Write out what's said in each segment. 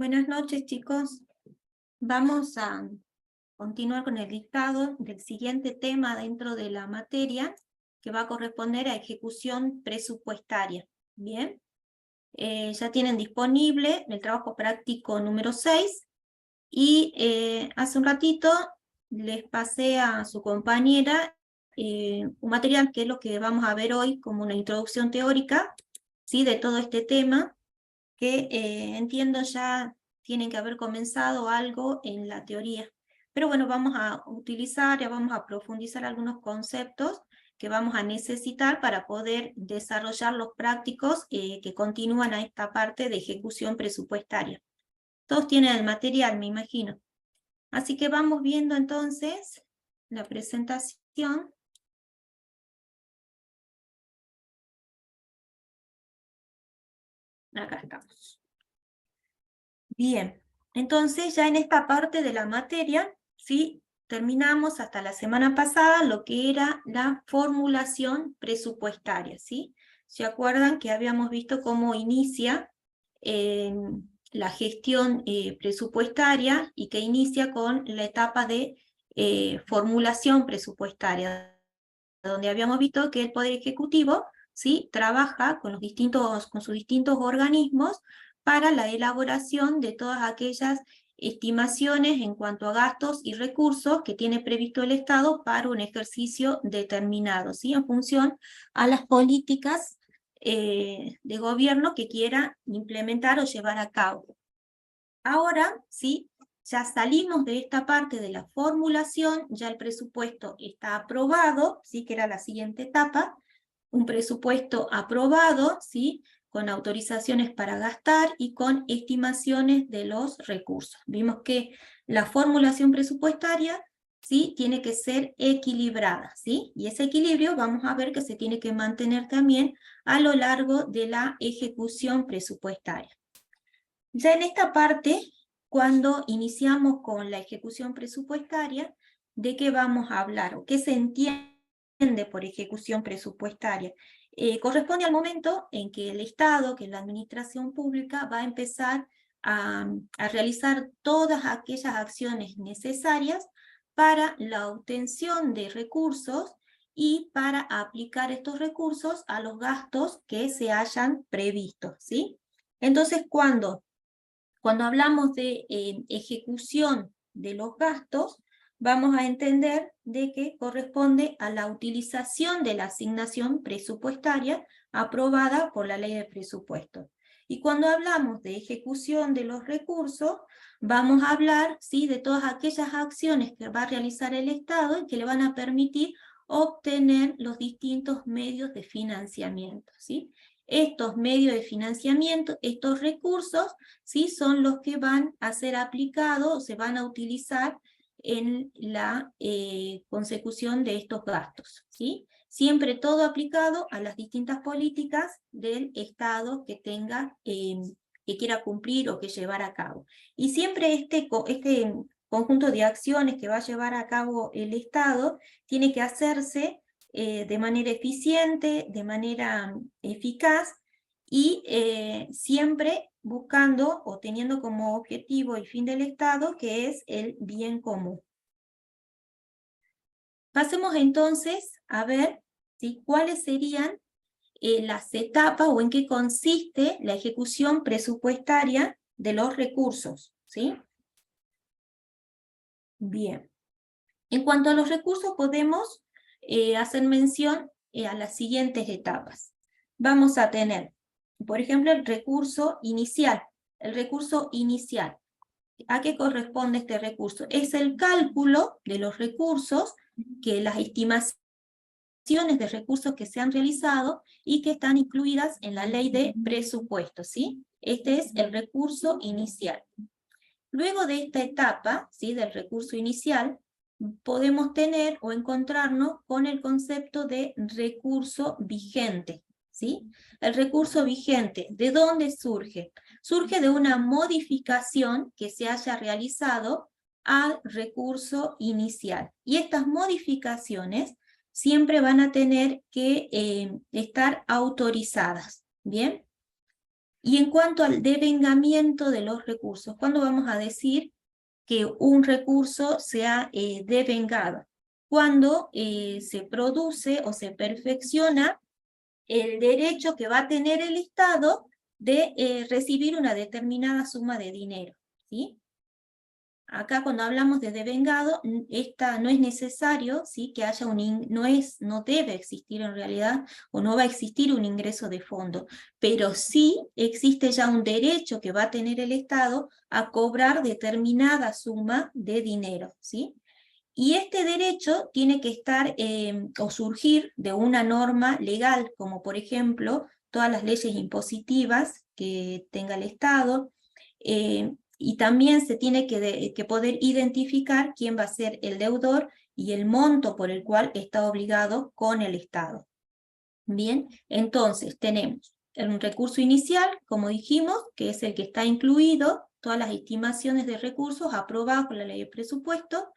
Buenas noches, chicos. Vamos a continuar con el dictado del siguiente tema dentro de la materia, que va a corresponder a ejecución presupuestaria. Bien, ya tienen disponible el trabajo práctico número 6 y hace un ratito les pasé a su compañera un material que es lo que vamos a ver hoy como una introducción teórica, ¿sí?, de todo este tema, que entiendo ya tienen que haber comenzado algo en la teoría. Pero bueno, vamos a utilizar, ya vamos a profundizar algunos conceptos que vamos a necesitar para poder desarrollar los prácticos que continúan a esta parte de ejecución presupuestaria. Todos tienen el material, me imagino. Así que vamos viendo entonces la presentación. Acá estamos. Bien, entonces ya en esta parte de la materia, ¿sí?, terminamos hasta la semana pasada lo que era la formulación presupuestaria, ¿sí? ¿Se acuerdan que habíamos visto cómo inicia la gestión presupuestaria y que inicia con la etapa de formulación presupuestaria, donde habíamos visto que el Poder Ejecutivo, ¿sí?, trabaja con sus distintos organismos para la elaboración de todas aquellas estimaciones en cuanto a gastos y recursos que tiene previsto el Estado para un ejercicio determinado, ¿sí?, en función a las políticas de gobierno que quiera implementar o llevar a cabo. Ahora, ¿sí?, ya salimos de esta parte de la formulación, ya el presupuesto está aprobado, ¿sí?, que era la siguiente etapa, un presupuesto aprobado, ¿sí?, con autorizaciones para gastar y con estimaciones de los recursos. Vimos que la formulación presupuestaria, ¿sí?, tiene que ser equilibrada, ¿sí? Y ese equilibrio vamos a ver que se tiene que mantener también a lo largo de la ejecución presupuestaria. Ya en esta parte, cuando iniciamos con la ejecución presupuestaria, ¿de qué vamos a hablar o qué se entiende por ejecución presupuestaria? Corresponde al momento en que el Estado, que la administración pública, va a empezar a realizar todas aquellas acciones necesarias para la obtención de recursos y para aplicar estos recursos a los gastos que se hayan previsto, ¿sí? Entonces, cuando hablamos de ejecución de los gastos, vamos a entender de que corresponde a la utilización de la asignación presupuestaria aprobada por la ley de presupuestos. Y cuando hablamos de ejecución de los recursos, vamos a hablar, ¿sí?, de todas aquellas acciones que va a realizar el Estado y que le van a permitir obtener los distintos medios de financiamiento, ¿sí? Estos medios de financiamiento, estos recursos, ¿sí?, son los que van a ser aplicados, se van a utilizar en la consecución de estos gastos, ¿sí? Siempre todo aplicado a las distintas políticas del Estado que tenga, que quiera cumplir o que llevar a cabo. Y siempre este conjunto de acciones que va a llevar a cabo el Estado tiene que hacerse de manera eficiente, de manera eficaz, y siempre buscando o teniendo como objetivo y fin del Estado, que es el bien común. Pasemos entonces a ver, ¿sí?, cuáles serían las etapas o en qué consiste la ejecución presupuestaria de los recursos, ¿sí? Bien. En cuanto a los recursos, podemos hacer mención a las siguientes etapas. Vamos a tener, por ejemplo, el recurso inicial. El recurso inicial. ¿A qué corresponde este recurso? Es el cálculo de los recursos, que las estimaciones de recursos que se han realizado y que están incluidas en la ley de presupuestos, ¿sí? Este es el recurso inicial. Luego de esta etapa, ¿sí?, del recurso inicial, podemos tener o encontrarnos con el concepto de recurso vigente, ¿sí? El recurso vigente, ¿de dónde surge? Surge de una modificación que se haya realizado al recurso inicial. Y estas modificaciones siempre van a tener que estar autorizadas, ¿bien? Y en cuanto al devengamiento de los recursos, ¿cuándo vamos a decir que un recurso sea devengado? Cuando se produce o se perfecciona el derecho que va a tener el Estado de recibir una determinada suma de dinero, ¿sí? Acá cuando hablamos de devengado, no es necesario, ¿sí?, que haya no debe existir en realidad, o no va a existir un ingreso de fondo, pero sí existe ya un derecho que va a tener el Estado a cobrar determinada suma de dinero, ¿sí? Y este derecho tiene que estar o surgir de una norma legal, como por ejemplo todas las leyes impositivas que tenga el Estado, y también se tiene que poder identificar quién va a ser el deudor y el monto por el cual está obligado con el Estado. Bien, entonces tenemos un recurso inicial, como dijimos, que es el que está incluido, todas las estimaciones de recursos aprobadas por la ley de presupuesto,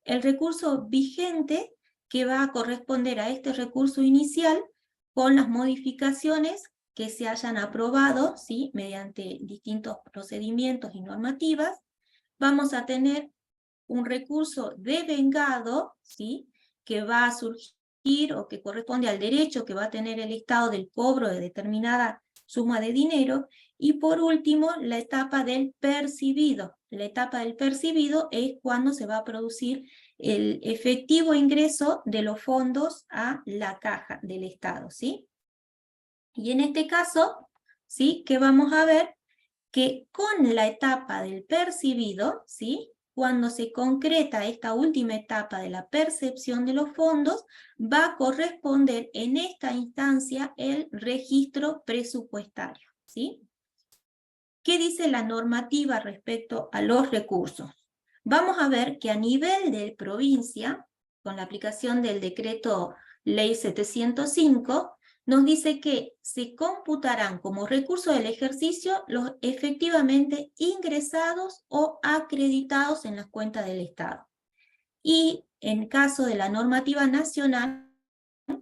el recurso vigente que va a corresponder a este recurso inicial con las modificaciones que se hayan aprobado, ¿sí?, mediante distintos procedimientos y normativas. Vamos a tener un recurso devengado, ¿sí?, que va a surgir o que corresponde al derecho que va a tener el Estado del cobro de determinada suma de dinero. Y por último, la etapa del percibido. La etapa del percibido es cuando se va a producir el efectivo ingreso de los fondos a la caja del Estado, ¿sí? Y en este caso, ¿sí?, que vamos a ver que con la etapa del percibido, ¿sí?, cuando se concreta esta última etapa de la percepción de los fondos, va a corresponder en esta instancia el registro presupuestario, ¿sí? ¿Qué dice la normativa respecto a los recursos? Vamos a ver que a nivel de provincia, con la aplicación del decreto Ley 705, nos dice que se computarán como recurso del ejercicio los efectivamente ingresados o acreditados en las cuentas del Estado. Y en caso de la normativa nacional,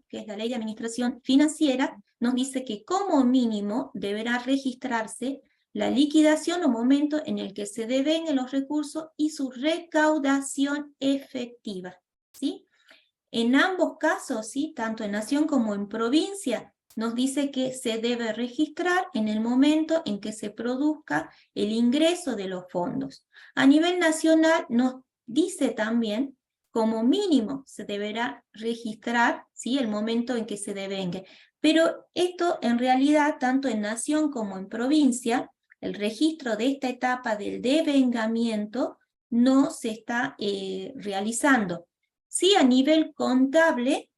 que es la Ley de Administración Financiera, nos dice que como mínimo deberá registrarse la liquidación o momento en el que se devenguen los recursos y su recaudación efectiva, ¿sí? En ambos casos, ¿sí?, tanto en nación como en provincia, nos dice que se debe registrar en el momento en que se produzca el ingreso de los fondos. A nivel nacional nos dice también, como mínimo se deberá registrar, ¿sí?, el momento en que se devengue. Pero esto en realidad, tanto en nación como en provincia, el registro de esta etapa del devengamiento no se está realizando. Sí, a nivel contable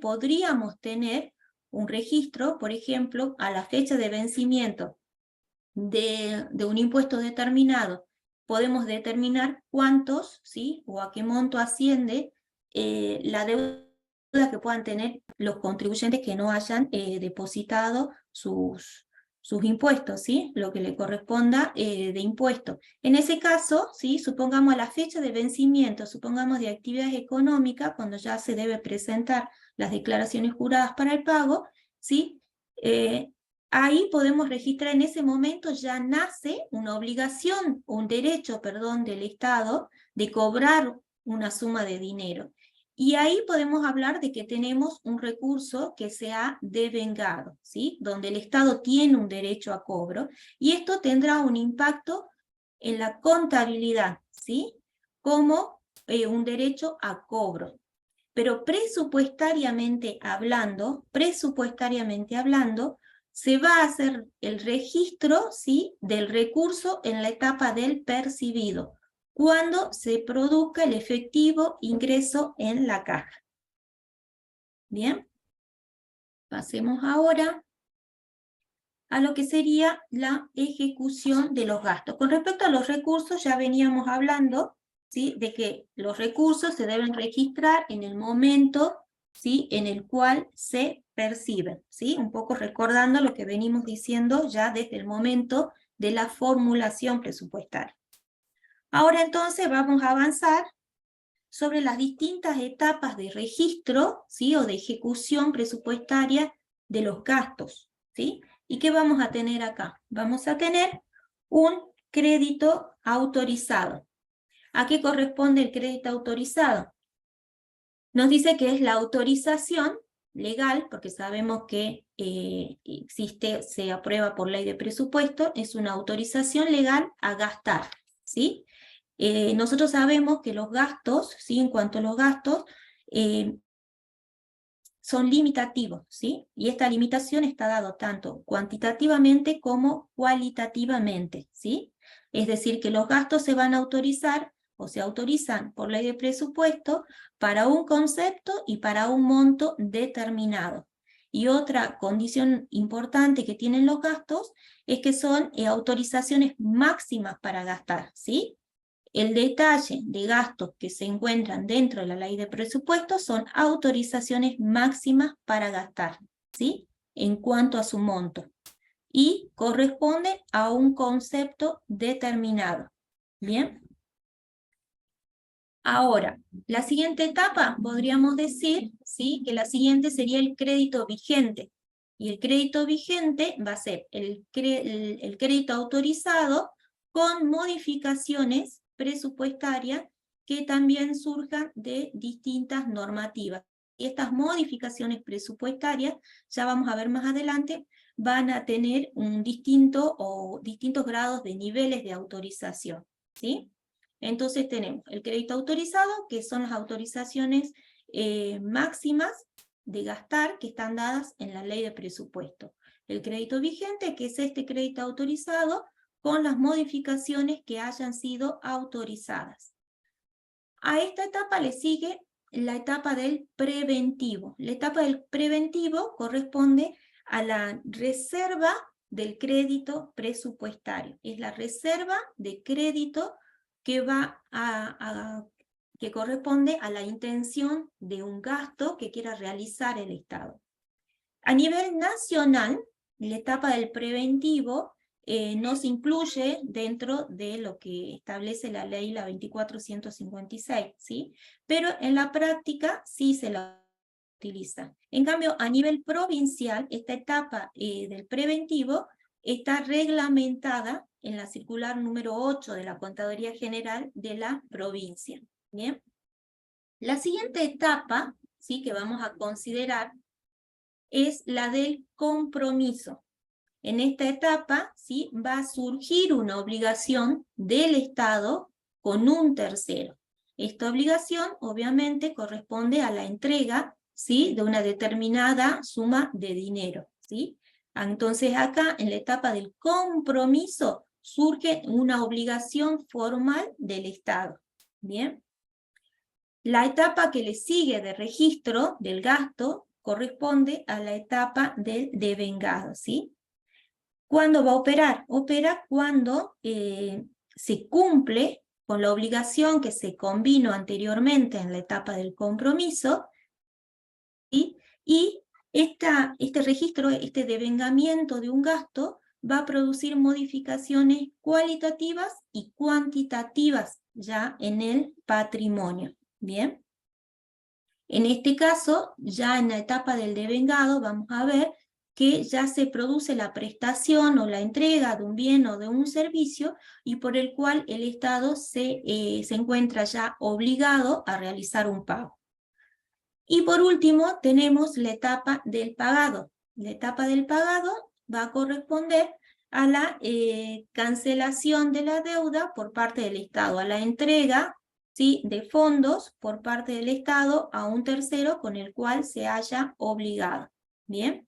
podríamos tener un registro, por ejemplo, a la fecha de vencimiento de un impuesto determinado. Podemos determinar cuántos, ¿sí?, o a qué monto asciende la deuda que puedan tener los contribuyentes que no hayan depositado sus impuestos, ¿sí?, lo que le corresponda de impuesto. En ese caso, ¿sí?, supongamos a la fecha de vencimiento, supongamos de actividades económicas, cuando ya se debe presentar las declaraciones juradas para el pago, ¿sí?, ahí podemos registrar, en ese momento ya nace una obligación, un derecho, perdón, del Estado de cobrar una suma de dinero. Y ahí podemos hablar de que tenemos un recurso que se ha devengado, ¿sí?, donde el Estado tiene un derecho a cobro, y esto tendrá un impacto en la contabilidad, ¿sí?, como un derecho a cobro. Pero presupuestariamente hablando, se va a hacer el registro, ¿sí?, del recurso en la etapa del percibido, cuando se produzca el efectivo ingreso en la caja. Bien, pasemos ahora a lo que sería la ejecución de los gastos. Con respecto a los recursos, ya veníamos hablando, ¿sí?, de que los recursos se deben registrar en el momento, ¿sí?, en el cual se perciben, ¿sí?, un poco recordando lo que venimos diciendo ya desde el momento de la formulación presupuestaria. Ahora entonces vamos a avanzar sobre las distintas etapas de registro, ¿sí?, o de ejecución presupuestaria de los gastos, ¿sí? ¿Y qué vamos a tener acá? Vamos a tener un crédito autorizado. ¿A qué corresponde el crédito autorizado? Nos dice que es la autorización legal, porque sabemos que existe, se aprueba por ley de presupuesto, es una autorización legal a gastar, ¿sí? Nosotros sabemos que los gastos, ¿sí? En cuanto a los gastos, son limitativos, ¿sí? Y esta limitación está dada tanto cuantitativamente como cualitativamente, ¿sí? Es decir, que los gastos se van a autorizar o se autorizan por ley de presupuesto para un concepto y para un monto determinado. Y otra condición importante que tienen los gastos es que son autorizaciones máximas para gastar, ¿sí? El detalle de gastos que se encuentran dentro de la ley de presupuesto son autorizaciones máximas para gastar, ¿sí? En cuanto a su monto. Y corresponden a un concepto determinado. ¿Bien? Ahora, la siguiente etapa, podríamos decir, ¿sí? Que la siguiente sería el crédito vigente. Y el crédito vigente va a ser el crédito autorizado con modificaciones presupuestarias que también surjan de distintas normativas. Y estas modificaciones presupuestarias, ya vamos a ver más adelante, van a tener un distintos grados de niveles de autorización, ¿sí? Entonces tenemos el crédito autorizado, que son las autorizaciones máximas de gastar que están dadas en la ley de presupuesto. El crédito vigente, que es este crédito autorizado con las modificaciones que hayan sido autorizadas. A esta etapa le sigue la etapa del preventivo. La etapa del preventivo corresponde a la reserva del crédito presupuestario. Es la reserva de crédito que que corresponde a la intención de un gasto que quiera realizar el Estado. A nivel nacional, la etapa del preventivo no se incluye dentro de lo que establece la ley, la 24.156, ¿sí? Pero en la práctica sí se la utiliza. En cambio, a nivel provincial, esta etapa del preventivo está reglamentada en la circular número 8 de la Contaduría General de la provincia. ¿Bien? La siguiente etapa, ¿sí? Que vamos a considerar es la del compromiso. En esta etapa, ¿sí? Va a surgir una obligación del Estado con un tercero. Esta obligación, obviamente, corresponde a la entrega, ¿sí? De una determinada suma de dinero, ¿sí? Entonces, acá, en la etapa del compromiso, surge una obligación formal del Estado. ¿Bien? La etapa que le sigue de registro del gasto corresponde a la etapa del devengado, ¿sí? ¿Cuándo va a operar? Opera cuando se cumple con la obligación que se convino anteriormente en la etapa del compromiso, ¿sí? Y este registro, este devengamiento de un gasto, va a producir modificaciones cualitativas y cuantitativas ya en el patrimonio. ¿Bien? En este caso, ya en la etapa del devengado, vamos a ver que ya se produce la prestación o la entrega de un bien o de un servicio y por el cual el Estado se encuentra ya obligado a realizar un pago. Y por último, tenemos la etapa del pagado. La etapa del pagado va a corresponder a la cancelación de la deuda por parte del Estado, a la entrega, ¿sí? De fondos por parte del Estado a un tercero con el cual se haya obligado. ¿Bien?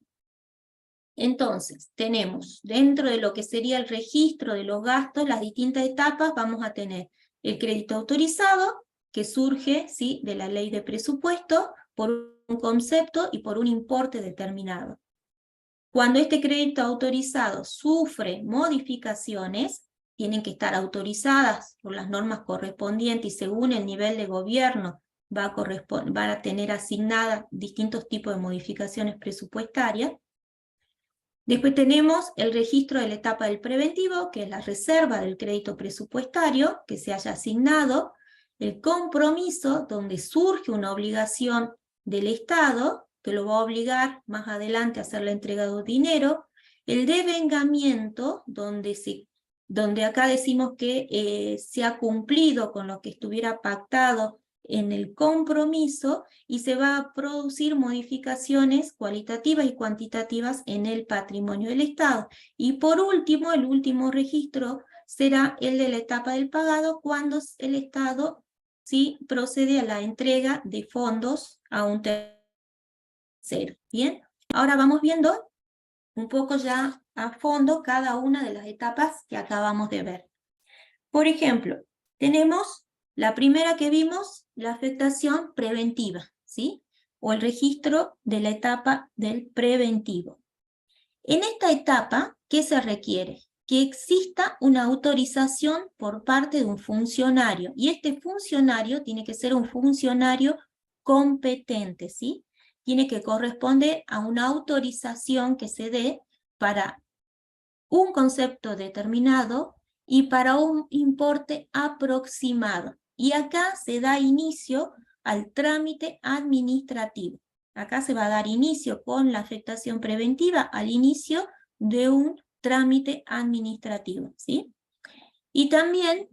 Entonces, tenemos dentro de lo que sería el registro de los gastos, las distintas etapas, vamos a tener el crédito autorizado, que surge, ¿sí? De la ley de presupuesto, por un concepto y por un importe determinado. Cuando este crédito autorizado sufre modificaciones, tienen que estar autorizadas por las normas correspondientes y según el nivel de gobierno van a tener asignadas distintos tipos de modificaciones presupuestarias. Después tenemos el registro de la etapa del preventivo, que es la reserva del crédito presupuestario que se haya asignado, el compromiso, donde surge una obligación del Estado, que lo va a obligar más adelante a hacer la entrega de dinero, El devengamiento, donde acá decimos que se ha cumplido con lo que estuviera pactado en el compromiso y se va a producir modificaciones cualitativas y cuantitativas en el patrimonio del Estado. Y por último, el último registro será el de la etapa del pagado, cuando el Estado ¿sí? procede a la entrega de fondos a un tercero. Bien, ahora vamos viendo un poco ya a fondo cada una de las etapas que acabamos de ver. Por ejemplo, tenemos la primera que vimos, la afectación preventiva, ¿sí? O el registro de la etapa del preventivo. En esta etapa, ¿qué se requiere? Que exista una autorización por parte de un funcionario, y este funcionario tiene que ser un funcionario competente, ¿sí? Tiene que corresponder a una autorización que se dé para un concepto determinado y para un importe aproximado. Y acá se da inicio al trámite administrativo. Acá se va a dar inicio con la afectación preventiva al inicio de un trámite administrativo, ¿sí? Y también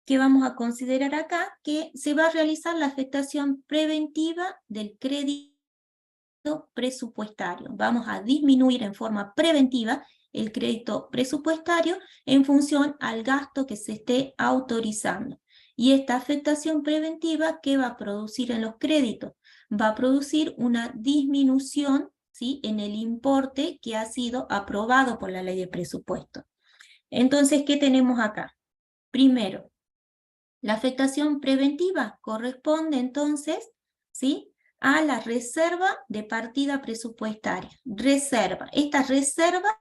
que vamos a considerar acá que se va a realizar la afectación preventiva del crédito presupuestario. Vamos a disminuir en forma preventiva el crédito presupuestario en función al gasto que se esté autorizando. Y esta afectación preventiva, ¿qué va a producir en los créditos? Va a producir una disminución, ¿sí? en el importe que ha sido aprobado por la ley de presupuesto. Entonces, ¿qué tenemos acá? Primero, la afectación preventiva corresponde entonces, ¿sí? a la reserva de partida presupuestaria. Reserva. Esta reserva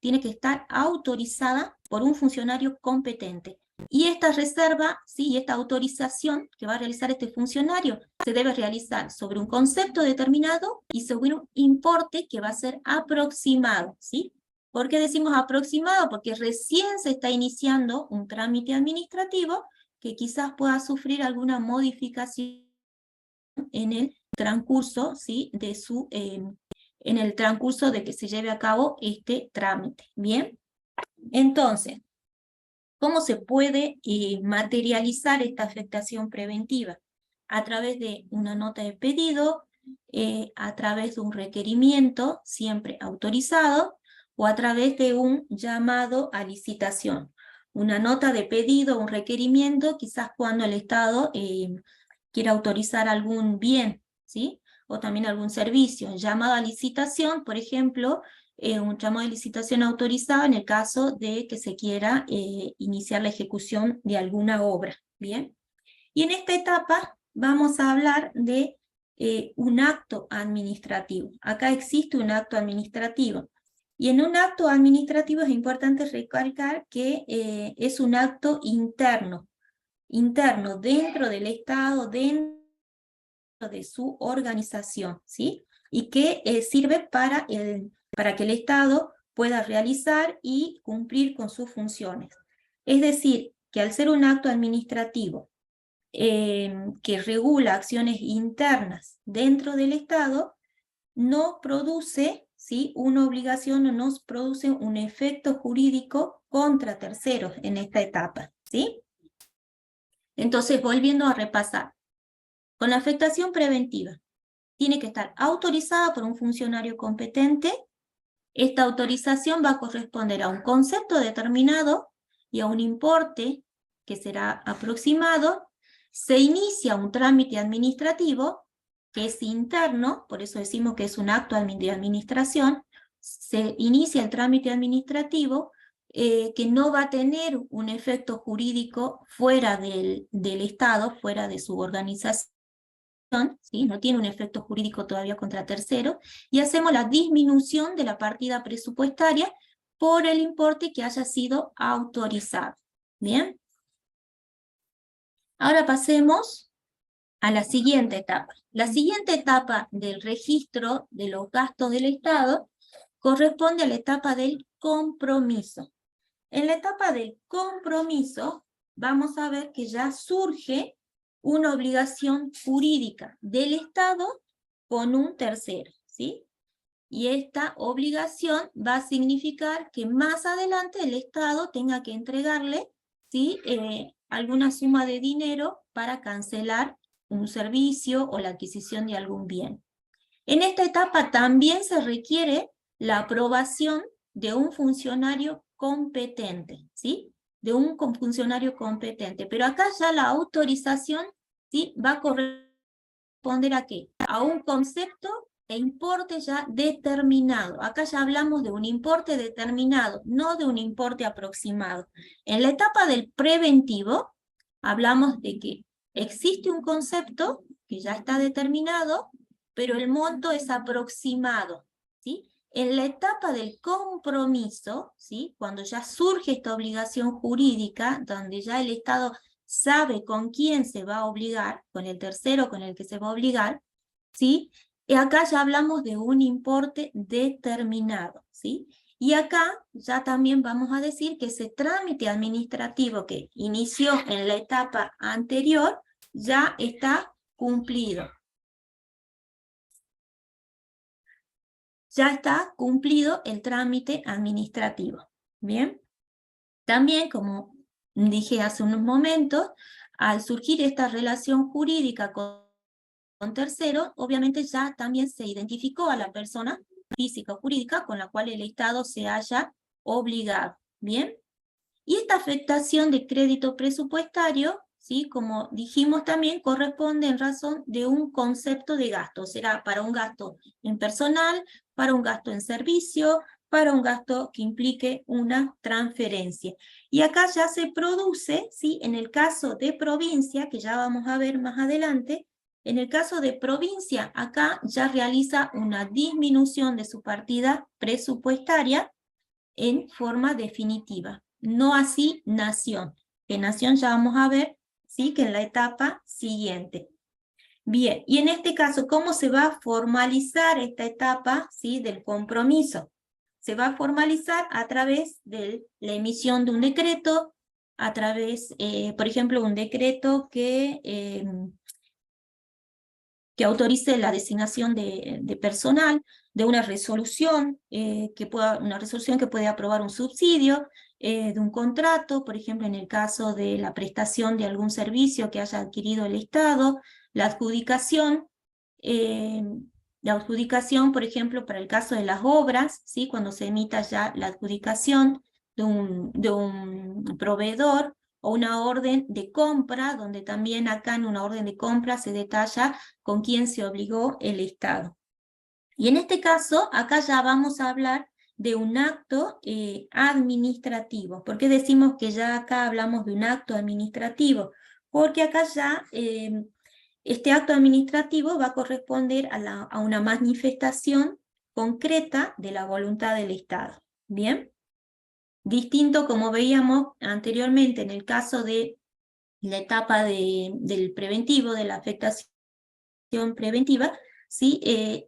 tiene que estar autorizada por un funcionario competente. Y esta reserva, ¿sí? esta autorización que va a realizar este funcionario, se debe realizar sobre un concepto determinado y sobre un importe que va a ser aproximado, ¿sí? ¿Por qué decimos aproximado? Porque recién se está iniciando un trámite administrativo que quizás pueda sufrir alguna modificación en el transcurso, ¿sí? en el transcurso de que se lleve a cabo este trámite. Bien, entonces, ¿cómo se puede materializar esta afectación preventiva? A través de una nota de pedido, a través de un requerimiento siempre autorizado o a través de un llamado a licitación. Una nota de pedido, un requerimiento, quizás cuando el Estado quiera autorizar algún bien, ¿sí? O también algún servicio. Llamado a licitación, por ejemplo, un llamado de licitación autorizado en el caso de que se quiera iniciar la ejecución de alguna obra, ¿bien? Y en esta etapa vamos a hablar de un acto administrativo. Acá existe un acto administrativo. Y en un acto administrativo es importante recalcar que es un acto interno dentro del Estado, dentro de su organización, ¿sí? Y que sirve para que el Estado pueda realizar y cumplir con sus funciones. Es decir, que al ser un acto administrativo que regula acciones internas dentro del Estado, no produce, ¿sí? una obligación o nos produce un efecto jurídico contra terceros en esta etapa, ¿sí? Entonces, volviendo a repasar, con la afectación preventiva, tiene que estar autorizada por un funcionario competente. Esta autorización va a corresponder a un concepto determinado y a un importe que será aproximado. Se inicia un trámite administrativo que es interno, por eso decimos que es un acto de administración. Se inicia el trámite administrativo que no va a tener un efecto jurídico fuera del Estado, fuera de su organización, ¿sí? No tiene un efecto jurídico todavía contra terceros, y hacemos la disminución de la partida presupuestaria por el importe que haya sido autorizado. ¿Bien? Ahora pasemos a la siguiente etapa. La siguiente etapa del registro de los gastos del Estado corresponde a la etapa del compromiso. En la etapa del compromiso vamos a ver que ya surge una obligación jurídica del Estado con un tercero, ¿sí? Y esta obligación va a significar que más adelante el Estado tenga que entregarle, ¿sí? Alguna suma de dinero para cancelar un servicio o la adquisición de algún bien. En esta etapa también se requiere la aprobación de un funcionario competente, ¿sí? De un funcionario competente. Pero acá ya la autorización, ¿sí? Va a corresponder ¿a qué? A un concepto e importe ya determinado. Acá ya hablamos de un importe determinado, no de un importe aproximado. En la etapa del preventivo, hablamos de que existe un concepto que ya está determinado, pero el monto es aproximado, ¿sí? En la etapa del compromiso, ¿sí? Cuando ya surge esta obligación jurídica, donde ya el Estado sabe con quién se va a obligar, con el tercero con el que se va a obligar, ¿sí? Y acá ya hablamos de un importe determinado, ¿sí? Y acá ya también vamos a decir que ese trámite administrativo que inició en la etapa anterior ya está cumplido. Ya está cumplido el trámite administrativo. Bien. También, como dije hace unos momentos, al surgir esta relación jurídica con terceros, obviamente ya también se identificó a la persona física o jurídica con la cual el Estado se haya obligado. Bien. Y esta afectación de crédito presupuestario, ¿sí? Como dijimos también, corresponde en razón de un concepto de gasto. Será para un gasto en personal, para un gasto en servicio, para un gasto que implique una transferencia. Y acá ya se produce, ¿sí? En el caso de provincia, que ya vamos a ver más adelante, en el caso de provincia, acá ya realiza una disminución de su partida presupuestaria en forma definitiva. No así nación. Que nación ya vamos a ver, ¿sí? Que en la etapa siguiente. Bien, y en este caso, ¿cómo se va a formalizar esta etapa, ¿sí? Del compromiso? Se va a formalizar a través de la emisión de un decreto, a través, por ejemplo, un decreto que autorice la designación de personal, de una resolución, una resolución que puede aprobar un subsidio, de un contrato, por ejemplo, en el caso de la prestación de algún servicio que haya adquirido el Estado, la adjudicación, por ejemplo, para el caso de las obras, ¿sí? Cuando se emita ya la adjudicación de un proveedor, o una orden de compra, donde también acá en una orden de compra se detalla con quién se obligó el Estado. Y en este caso, acá ya vamos a hablar de un acto administrativo. ¿Por qué decimos que ya acá hablamos de un acto administrativo? Porque acá ya este acto administrativo va a corresponder a una manifestación concreta de la voluntad del Estado. ¿Bien? Distinto, como veíamos anteriormente en el caso de la etapa del preventivo, de la afectación preventiva, ¿sí?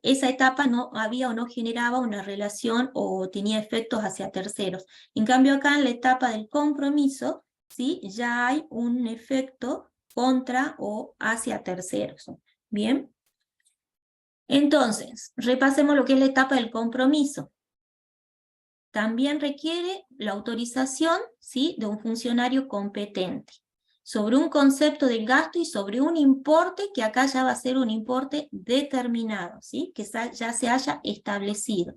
Esa etapa no había o no generaba una relación o tenía efectos hacia terceros. En cambio acá en la etapa del compromiso, ¿sí? Ya hay un efecto contra o hacia terceros. ¿Bien? Entonces, repasemos lo que es la etapa del compromiso. También requiere la autorización, ¿sí? De un funcionario competente sobre un concepto del gasto y sobre un importe que acá ya va a ser un importe determinado, ¿sí? Que ya se haya establecido.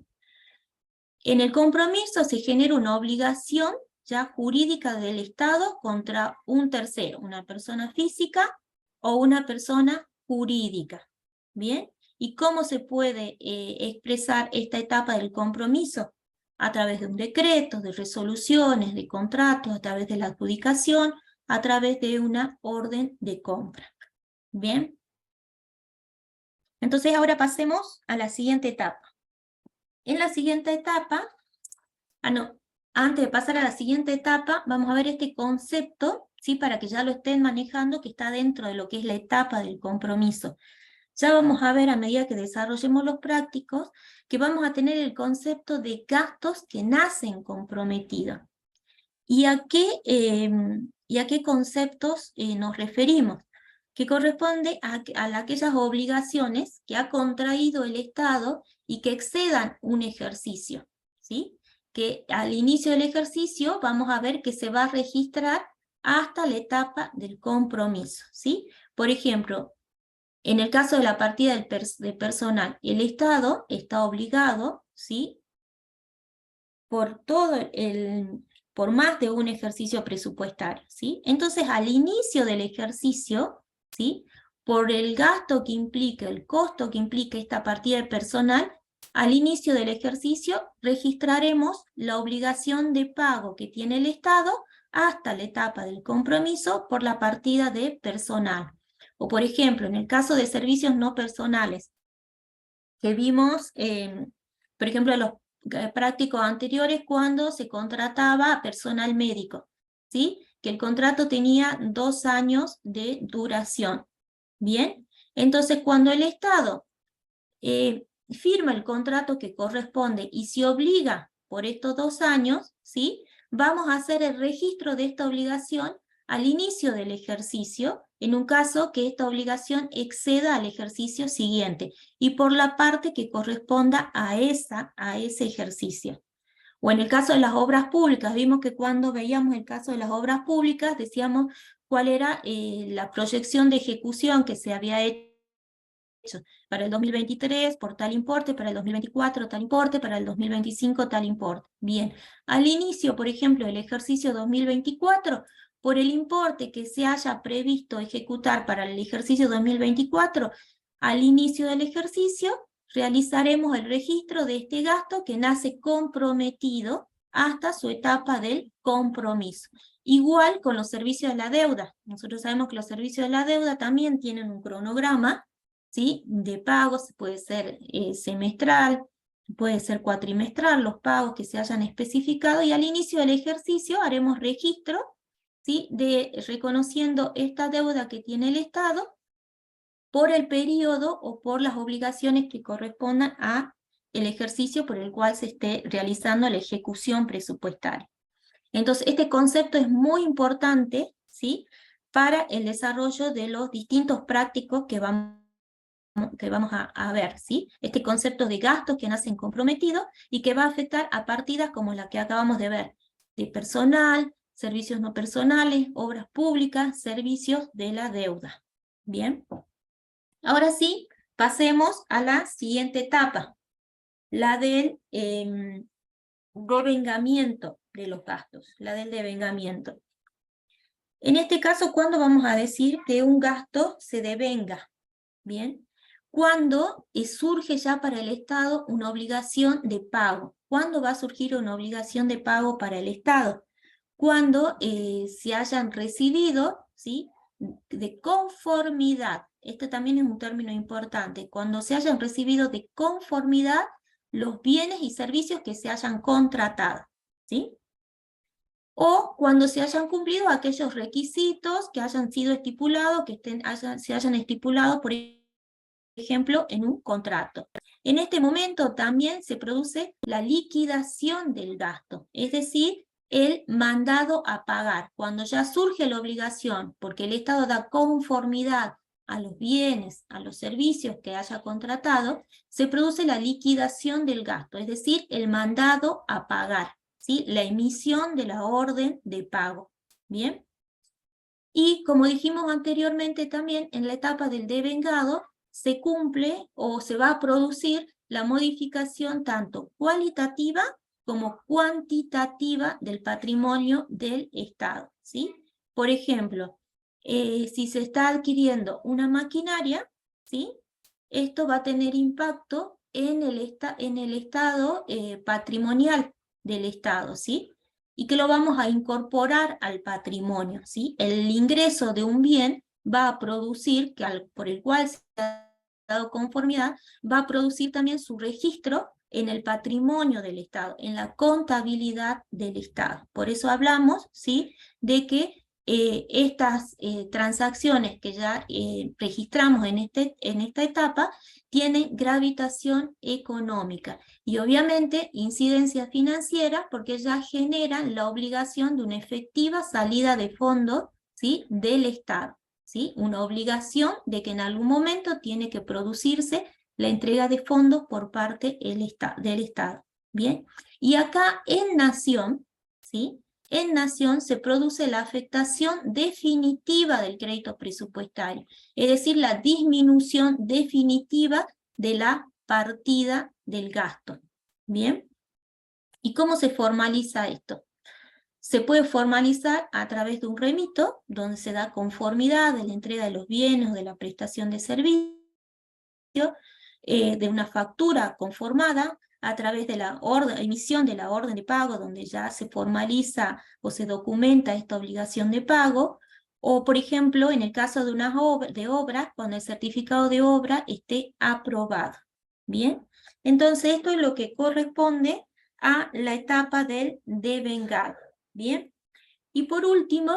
En el compromiso se genera una obligación ya jurídica del Estado contra un tercero, una persona física o una persona jurídica. ¿Bien? ¿Y cómo se puede expresar esta etapa del compromiso? A través de un decreto, de resoluciones, de contratos, a través de la adjudicación, a través de una orden de compra. ¿Bien? Entonces ahora pasemos a la siguiente etapa. En la siguiente etapa, antes de pasar a la siguiente etapa, vamos a ver este concepto, ¿sí? Para que ya lo estén manejando, que está dentro de lo que es la etapa del compromiso. Ya vamos a ver a medida que desarrollemos los prácticos, que vamos a tener el concepto de gastos que nacen comprometidos. ¿Y a qué conceptos nos referimos? que corresponde a aquellas obligaciones que ha contraído el Estado y que excedan un ejercicio, ¿sí? Que al inicio del ejercicio vamos a ver que se va a registrar hasta la etapa del compromiso, ¿sí? Por ejemplo, en el caso de la partida de personal, el Estado está obligado, ¿sí? Por más de un ejercicio presupuestario, ¿sí? Entonces, al inicio del ejercicio, ¿sí? Por el gasto que implica, el costo que implica esta partida de personal, al inicio del ejercicio registraremos la obligación de pago que tiene el Estado hasta la etapa del compromiso por la partida de personal. O por ejemplo, en el caso de servicios no personales, que vimos, por ejemplo, los prácticos anteriores cuando se contrataba a personal médico, ¿sí? Que el contrato tenía 2 años de duración, ¿bien? Entonces, cuando el Estado firma el contrato que corresponde y se obliga por estos 2 años, ¿sí? Vamos a hacer el registro de esta obligación al inicio del ejercicio, en un caso que esta obligación exceda al ejercicio siguiente, y por la parte que corresponda a ese ejercicio. O en el caso de las obras públicas, vimos que cuando veíamos el caso de las obras públicas, decíamos cuál era la proyección de ejecución que se había hecho para el 2023 por tal importe, para el 2024 tal importe, para el 2025 tal importe. Bien, al inicio, por ejemplo, del ejercicio 2024, por el importe que se haya previsto ejecutar para el ejercicio 2024, al inicio del ejercicio realizaremos el registro de este gasto que nace comprometido hasta su etapa del compromiso. Igual con los servicios de la deuda. Nosotros sabemos que los servicios de la deuda también tienen un cronograma, ¿sí? De pagos, puede ser semestral, puede ser cuatrimestral, los pagos que se hayan especificado, y al inicio del ejercicio haremos registro, ¿sí? Reconociendo esta deuda que tiene el Estado por el periodo o por las obligaciones que correspondan a el ejercicio por el cual se esté realizando la ejecución presupuestaria. Entonces, este concepto es muy importante, ¿sí? Para el desarrollo de los distintos prácticos que vamos a ver, ¿sí? Este concepto de gastos que nacen comprometidos y que va a afectar a partidas como la que acabamos de ver, de personal, servicios no personales, obras públicas, servicios de la deuda. Bien. Ahora sí, pasemos a la siguiente etapa, la del devengamiento de los gastos, la del devengamiento. En este caso, ¿cuándo vamos a decir que un gasto se devenga? Bien, cuando surge ya para el Estado una obligación de pago. ¿Cuándo va a surgir una obligación de pago para el Estado? Cuando se hayan recibido, ¿sí? De conformidad. Este también es un término importante. Cuando se hayan recibido de conformidad los bienes y servicios que se hayan contratado, ¿sí? O cuando se hayan cumplido aquellos requisitos que hayan sido estipulados, que se hayan estipulado, por ejemplo, en un contrato. En este momento también se produce la liquidación del gasto, es decir, el mandado a pagar. Cuando ya surge la obligación, porque el Estado da conformidad a los bienes, a los servicios que haya contratado, se produce la liquidación del gasto, es decir, el mandado a pagar, ¿sí? La emisión de la orden de pago. ¿Bien? Y como dijimos anteriormente también, en la etapa del devengado, se cumple o se va a producir la modificación tanto cualitativa como cuantitativa del patrimonio del Estado, ¿sí? Por ejemplo, si se está adquiriendo una maquinaria, ¿sí? Esto va a tener impacto en el estado patrimonial del Estado, ¿sí? Y que lo vamos a incorporar al patrimonio, ¿sí? El ingreso de un bien va a producir, por el cual se ha dado conformidad, va a producir también su registro en el patrimonio del Estado, en la contabilidad del Estado. Por eso hablamos, ¿sí? De que estas transacciones que ya registramos en esta etapa tienen gravitación económica y obviamente incidencia financiera porque ya generan la obligación de una efectiva salida de fondos, ¿sí? Del Estado. ¿sí? Una obligación de que en algún momento tiene que producirse la entrega de fondos por parte del Estado. ¿Bien? Y acá en Nación, ¿sí? En Nación se produce la afectación definitiva del crédito presupuestario, es decir, la disminución definitiva de la partida del gasto. ¿Bien? ¿Y cómo se formaliza esto? Se puede formalizar a través de un remito, donde se da conformidad de la entrega de los bienes o de la prestación de servicios, de una factura conformada, a través de la emisión de la orden de pago, donde ya se formaliza o se documenta esta obligación de pago, o por ejemplo, en el caso de unas obras, cuando el certificado de obra esté aprobado. ¿Bien? Entonces esto es lo que corresponde a la etapa del devengado. ¿Bien? Y por último,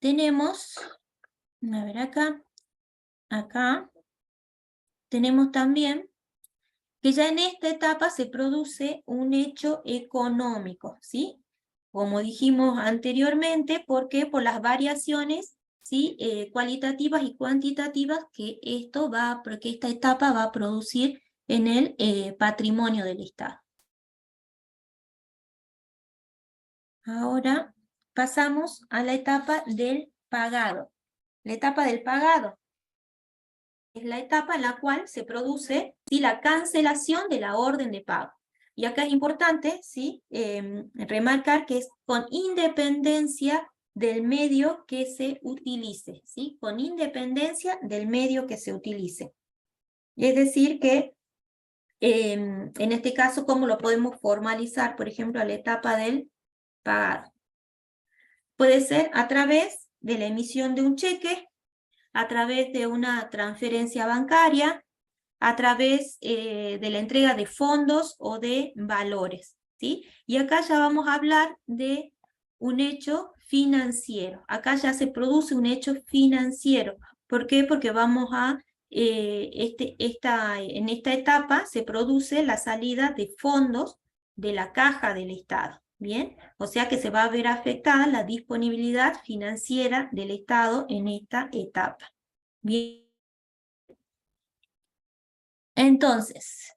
tenemos, a ver acá, tenemos también que ya en esta etapa se produce un hecho económico, ¿sí? Como dijimos anteriormente, ¿por qué? Por las variaciones, ¿sí? Cualitativas y cuantitativas que esta etapa va a producir en el patrimonio del Estado. Ahora pasamos a la etapa del pagado. La etapa del pagado es la etapa en la cual se produce, ¿sí?, la cancelación de la orden de pago. Y acá es importante, ¿sí?, remarcar que es con independencia del medio que se utilice, ¿sí? Con independencia del medio que se utilice. Es decir que, en este caso, ¿cómo lo podemos formalizar? Por ejemplo, a la etapa del pagado. Puede ser a través de la emisión de un cheque, a través de una transferencia bancaria, a través de la entrega de fondos o de valores, ¿sí? Y acá ya vamos a hablar de un hecho financiero. Acá ya se produce un hecho financiero. ¿Por qué? Porque vamos a, en esta etapa se produce la salida de fondos de la caja del Estado. ¿Bien? O sea que se va a ver afectada la disponibilidad financiera del Estado en esta etapa. Bien. Entonces,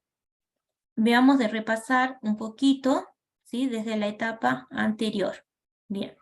veamos de repasar un poquito, ¿sí?, desde la etapa anterior. Bien.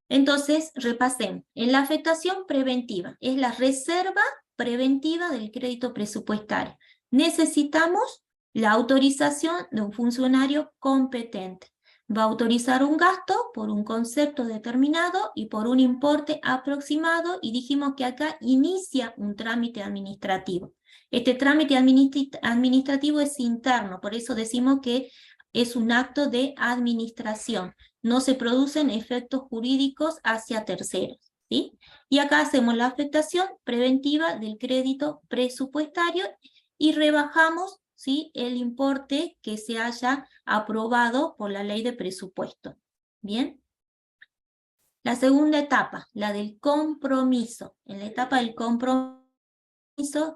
Entonces, repasemos. En la afectación preventiva, es la reserva preventiva del crédito presupuestario. Necesitamos la autorización de un funcionario competente. Va a autorizar un gasto por un concepto determinado y por un importe aproximado, y dijimos que acá inicia un trámite administrativo. Este trámite administrativo es interno, por eso decimos que es un acto de administración. No se producen efectos jurídicos hacia terceros, ¿sí? Y acá hacemos la afectación preventiva del crédito presupuestario y rebajamos, ¿sí?, el importe que se haya aprobado por la ley de presupuesto. ¿Bien? La segunda etapa, la del compromiso. En la etapa del compromiso,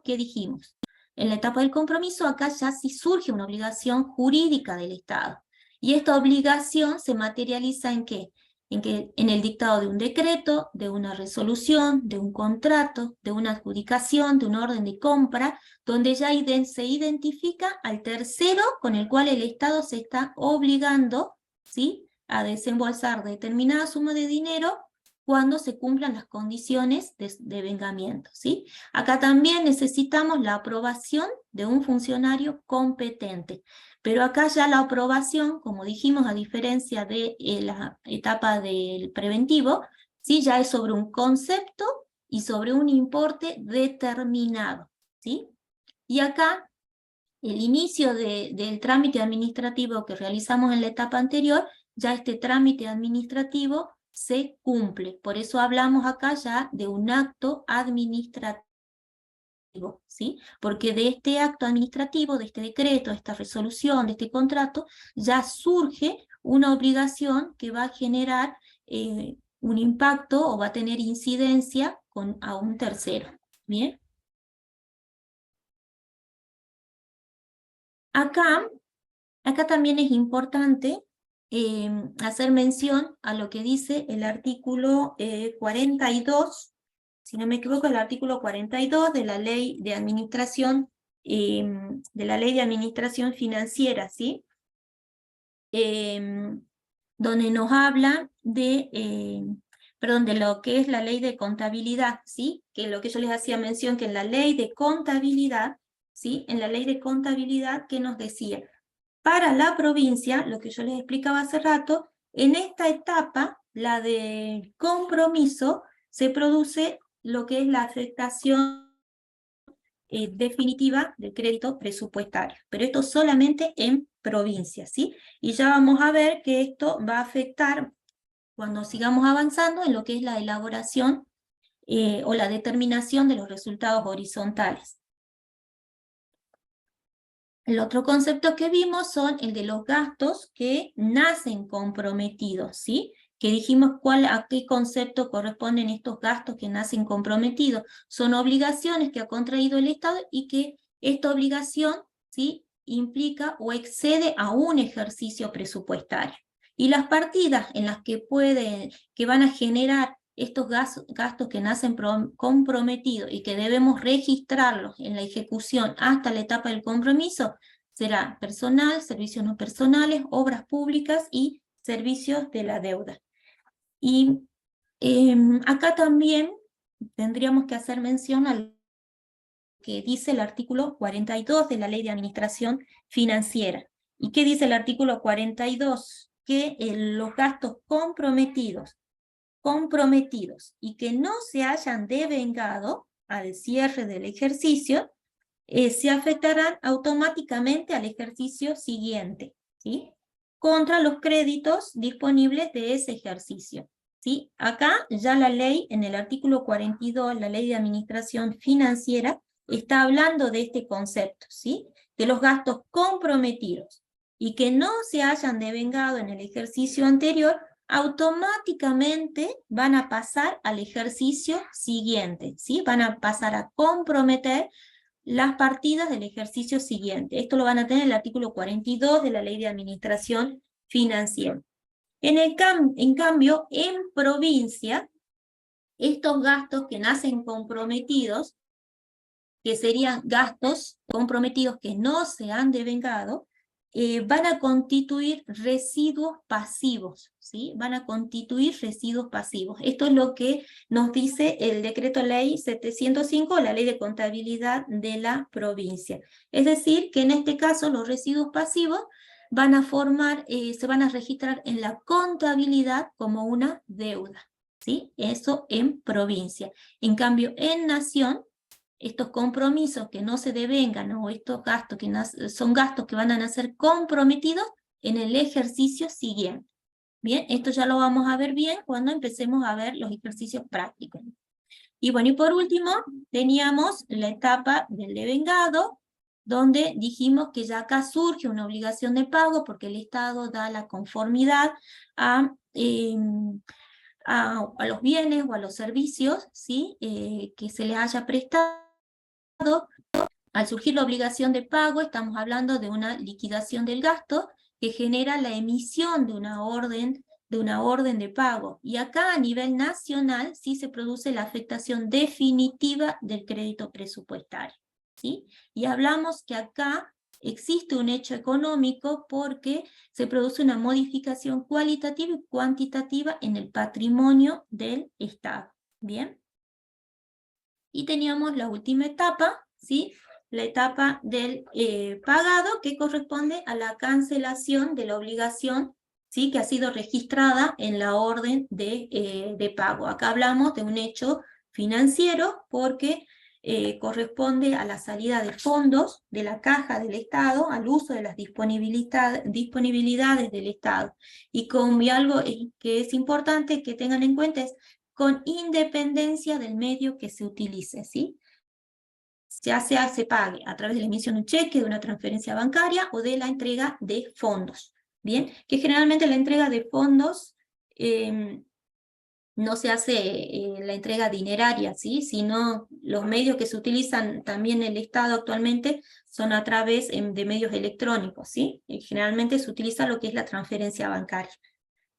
¿qué dijimos? En la etapa del compromiso, acá ya sí surge una obligación jurídica del Estado. Y esta obligación se materializa ¿en qué? En el dictado de un decreto, de una resolución, de un contrato, de una adjudicación, de una orden de compra, donde ya se identifica al tercero con el cual el Estado se está obligando, ¿sí?, a desembolsar determinada suma de dinero cuando se cumplan las condiciones de vengamiento, ¿sí? Acá también necesitamos la aprobación de un funcionario competente, pero acá ya la aprobación, como dijimos, a diferencia de la etapa del preventivo, ¿sí?, ya es sobre un concepto y sobre un importe determinado, ¿sí? Y acá, el inicio del trámite administrativo que realizamos en la etapa anterior, ya este trámite administrativo se cumple. Por eso hablamos acá ya de un acto administrativo, ¿sí? Porque de este acto administrativo, de este decreto, de esta resolución, de este contrato, ya surge una obligación que va a generar un impacto o va a tener incidencia a un tercero. ¿Bien? Acá también es importante hacer mención a lo que dice el artículo 42, si no me equivoco, el artículo 42 de la Ley de Administración, Financiera, ¿sí? Donde nos habla de lo que es la ley de contabilidad, ¿sí? Que lo que yo les hacía mención, que en la ley de contabilidad, ¿sí? En la ley de contabilidad, ¿qué nos decía? Para la provincia, lo que yo les explicaba hace rato, en esta etapa, la de compromiso, se produce lo que es la afectación definitiva del crédito presupuestario, pero esto solamente en provincia, ¿sí? Y ya vamos a ver que esto va a afectar cuando sigamos avanzando en lo que es la elaboración o la determinación de los resultados horizontales. El otro concepto que vimos son el de los gastos que nacen comprometidos, ¿sí? Que dijimos a qué concepto corresponden estos gastos que nacen comprometidos. Son obligaciones que ha contraído el Estado y que esta obligación, ¿sí? Implica o excede a un ejercicio presupuestario. Y las partidas en las que van a generar estos gastos que nacen comprometidos y que debemos registrarlos en la ejecución hasta la etapa del compromiso, será personal, servicios no personales, obras públicas y servicios de la deuda. Y acá también tendríamos que hacer mención a lo que dice el artículo 42 de la Ley de Administración Financiera. ¿Y qué dice el artículo 42? Que los gastos comprometidos y que no se hayan devengado al cierre del ejercicio, se afectarán automáticamente al ejercicio siguiente, ¿sí? Contra los créditos disponibles de ese ejercicio, ¿sí? Acá ya la ley, en el artículo 42, la Ley de Administración Financiera, está hablando de este concepto, ¿sí? De los gastos comprometidos y que no se hayan devengado en el ejercicio anterior, automáticamente van a pasar al ejercicio siguiente, ¿sí? Van a pasar a comprometer las partidas del ejercicio siguiente. Esto lo van a tener en el artículo 42 de la Ley de Administración Financiera. En cambio, en provincia, estos gastos que nacen comprometidos, que serían gastos comprometidos que no se han devengado, van a constituir residuos pasivos, ¿sí? Van a constituir residuos pasivos. Esto es lo que nos dice el decreto ley 705, la ley de contabilidad de la provincia. Es decir, que en este caso los residuos pasivos van a se van a registrar en la contabilidad como una deuda, ¿sí? Eso en provincia. En cambio, en nación, estos compromisos que no se devengan o estos gastos son gastos que van a ser comprometidos en el ejercicio siguiente. Bien, esto ya lo vamos a ver bien cuando empecemos a ver los ejercicios prácticos. Y bueno, y por último, teníamos la etapa del devengado, donde dijimos que ya acá surge una obligación de pago porque el Estado da la conformidad a los bienes o a los servicios, ¿sí? Que se les haya prestado. Al surgir la obligación de pago, estamos hablando de una liquidación del gasto que genera la emisión de una orden de pago. Y acá a nivel nacional sí se produce la afectación definitiva del crédito presupuestario, ¿sí? Y hablamos que acá existe un hecho económico porque se produce una modificación cualitativa y cuantitativa en el patrimonio del Estado. ¿Bien? Y teníamos la última etapa, ¿sí? La etapa del pagado, que corresponde a la cancelación de la obligación, ¿sí? Que ha sido registrada en la orden de pago. Acá hablamos de un hecho financiero porque corresponde a la salida de fondos de la caja del Estado al uso de las disponibilidades del Estado. Y algo que es importante que tengan en cuenta es con independencia del medio que se utilice, ¿sí? Ya sea se pague a través de la emisión de un cheque, de una transferencia bancaria o de la entrega de fondos, ¿bien? Que generalmente la entrega de fondos no se hace la entrega dineraria, ¿sí? Sino los medios que se utilizan también en el Estado actualmente son a través de medios electrónicos, ¿sí? Y generalmente se utiliza lo que es la transferencia bancaria.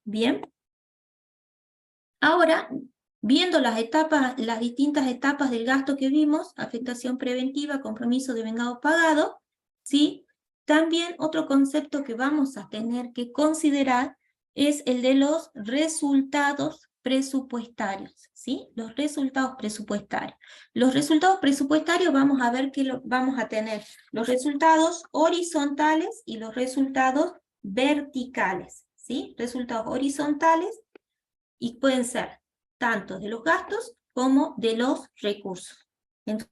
Bien. Ahora, viendo las distintas etapas del gasto que vimos, afectación preventiva, compromiso de vengado pagado, ¿sí? También otro concepto que vamos a tener que considerar es el de los resultados presupuestarios, ¿sí? Los resultados presupuestarios. Los resultados presupuestarios vamos a ver que vamos a tener los resultados horizontales y los resultados verticales, ¿sí? Resultados horizontales y pueden ser tanto de los gastos como de los recursos. Entonces,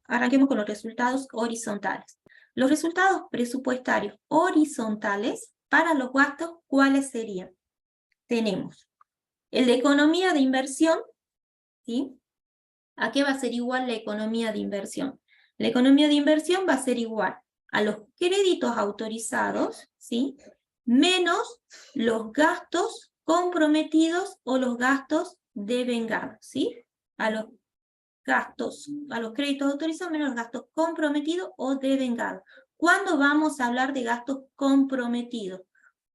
arranquemos con los resultados horizontales. Los resultados presupuestarios horizontales para los gastos, ¿cuáles serían? Tenemos el de economía de inversión, ¿sí? ¿A qué va a ser igual la economía de inversión? La economía de inversión va a ser igual a los créditos autorizados, ¿sí? Menos los gastos comprometidos o los gastos devengados, ¿sí? A los créditos autorizados menos los gastos comprometidos o devengados. ¿Cuándo vamos a hablar de gastos comprometidos?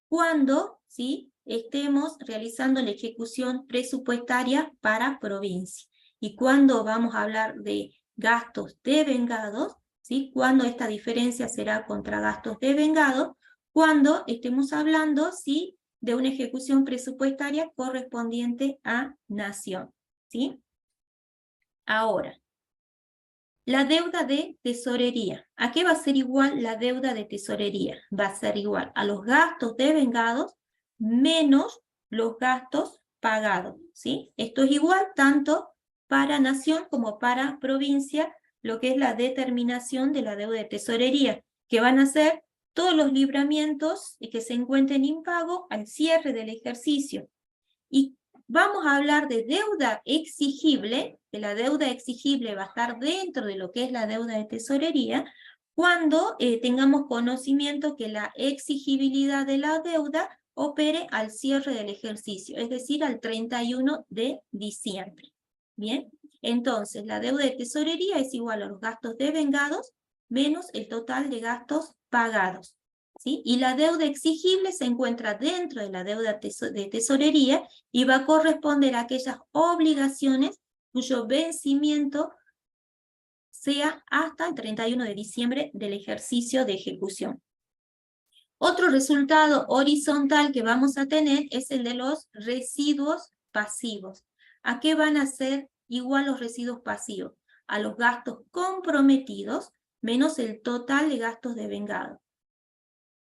Cuando, ¿sí? Estemos realizando la ejecución presupuestaria para provincia. ¿Y cuándo vamos a hablar de gastos devengados? ¿Sí? Cuando esta diferencia será contra gastos devengados, cuando estemos hablando, ¿sí?, de una ejecución presupuestaria correspondiente a nación, ¿sí? Ahora, la deuda de tesorería. ¿A qué va a ser igual la deuda de tesorería? Va a ser igual a los gastos devengados menos los gastos pagados, ¿sí? Esto es igual tanto para nación como para provincia, lo que es la determinación de la deuda de tesorería, que van a ser todos los libramientos que se encuentren impago al cierre del ejercicio. Y vamos a hablar de deuda exigible, que la deuda exigible va a estar dentro de lo que es la deuda de tesorería, cuando tengamos conocimiento que la exigibilidad de la deuda opere al cierre del ejercicio, es decir, al 31 de diciembre. Bien, entonces la deuda de tesorería es igual a los gastos devengados menos el total de gastos pagados, ¿sí? Y la deuda exigible se encuentra dentro de la deuda de tesorería y va a corresponder a aquellas obligaciones cuyo vencimiento sea hasta el 31 de diciembre del ejercicio de ejecución. Otro resultado horizontal que vamos a tener es el de los residuos pasivos. ¿A qué van a ser igual los residuos pasivos? A los gastos comprometidos menos el total de gastos devengados.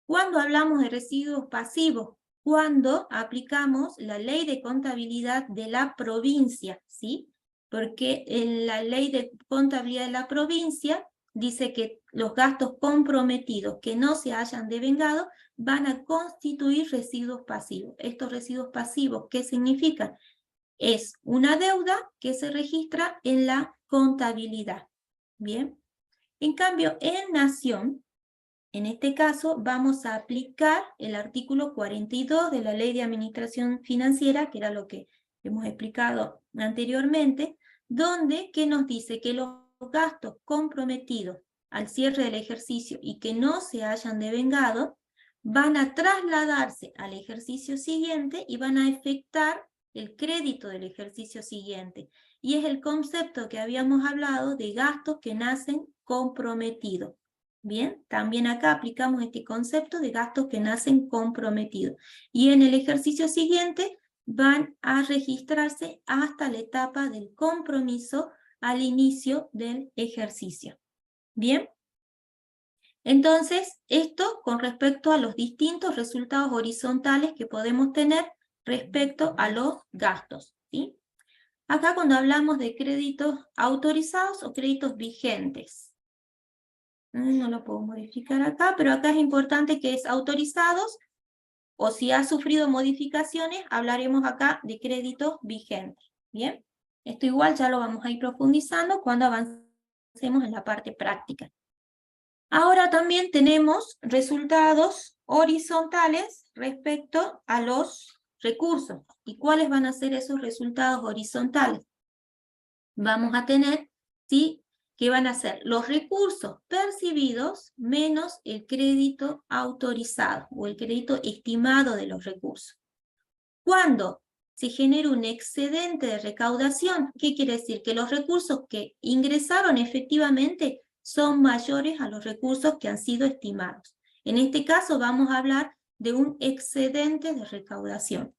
¿Cuándo hablamos de residuos pasivos? Cuando aplicamos la ley de contabilidad de la provincia, ¿sí? Porque en la ley de contabilidad de la provincia dice que los gastos comprometidos que no se hayan devengado van a constituir residuos pasivos. Estos residuos pasivos, ¿qué significan? Es una deuda que se registra en la contabilidad. Bien. En cambio, en Nación, en este caso, vamos a aplicar el artículo 42 de la Ley de Administración Financiera, que era lo que hemos explicado anteriormente, donde que nos dice que los gastos comprometidos al cierre del ejercicio y que no se hayan devengado, van a trasladarse al ejercicio siguiente y van a afectar el crédito del ejercicio siguiente. Y es el concepto que habíamos hablado de gastos que nacen comprometidos. Bien, también acá aplicamos este concepto de gastos que nacen comprometidos. Y en el ejercicio siguiente van a registrarse hasta la etapa del compromiso al inicio del ejercicio. Bien. Entonces, esto con respecto a los distintos resultados horizontales que podemos tener respecto a los gastos, ¿sí? Acá cuando hablamos de créditos autorizados o créditos vigentes, no lo puedo modificar acá, pero acá es importante que es autorizados, o si ha sufrido modificaciones, hablaremos acá de créditos vigentes. Bien, esto igual ya lo vamos a ir profundizando cuando avancemos en la parte práctica. Ahora también tenemos resultados horizontales respecto a los recursos. ¿Y cuáles van a ser esos resultados horizontales? Vamos a tener, ¿sí?, que van a ser los recursos percibidos menos el crédito autorizado o el crédito estimado de los recursos. Cuando se genera un excedente de recaudación, ¿qué quiere decir? Que los recursos que ingresaron efectivamente son mayores a los recursos que han sido estimados. En este caso vamos a hablar de un excedente de recaudación.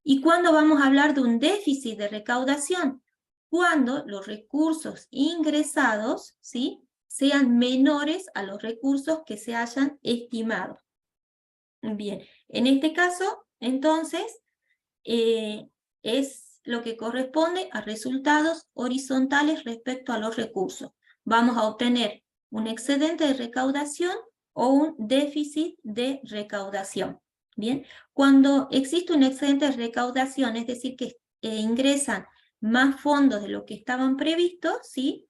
¿Y cuándo vamos a hablar de un déficit de recaudación? Cuando los recursos ingresados, ¿sí?, sean menores a los recursos que se hayan estimado. Bien, en este caso, entonces, es lo que corresponde a resultados horizontales respecto a los recursos. Vamos a obtener un excedente de recaudación o un déficit de recaudación. Bien, cuando existe un excedente de recaudación, es decir, que ingresan más fondos de lo que estaban previstos, ¿sí?,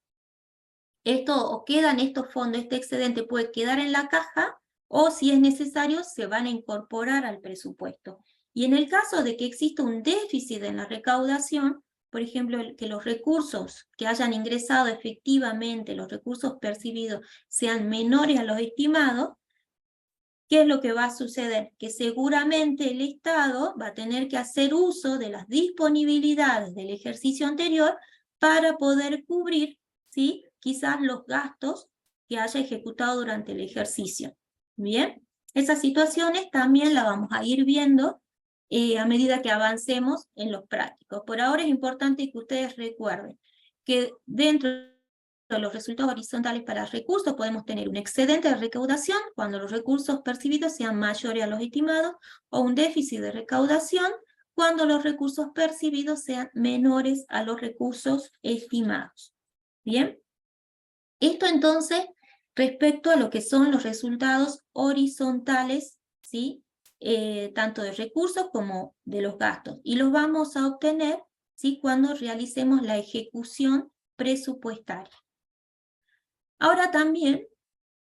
o quedan estos fondos, este excedente puede quedar en la caja o, si es necesario, se van a incorporar al presupuesto. Y en el caso de que exista un déficit en la recaudación, por ejemplo, que los recursos que hayan ingresado efectivamente, los recursos percibidos, sean menores a los estimados, ¿qué es lo que va a suceder? Que seguramente el Estado va a tener que hacer uso de las disponibilidades del ejercicio anterior para poder cubrir, ¿sí?, quizás los gastos que haya ejecutado durante el ejercicio. Bien, esas situaciones también las vamos a ir viendo a medida que avancemos en los prácticos. Por ahora es importante que ustedes recuerden que dentro de los resultados horizontales para recursos podemos tener un excedente de recaudación cuando los recursos percibidos sean mayores a los estimados, o un déficit de recaudación cuando los recursos percibidos sean menores a los recursos estimados. Bien, esto entonces respecto a lo que son los resultados horizontales, ¿sí?, tanto de recursos como de los gastos, y los vamos a obtener, ¿sí?, cuando realicemos la ejecución presupuestaria. Ahora también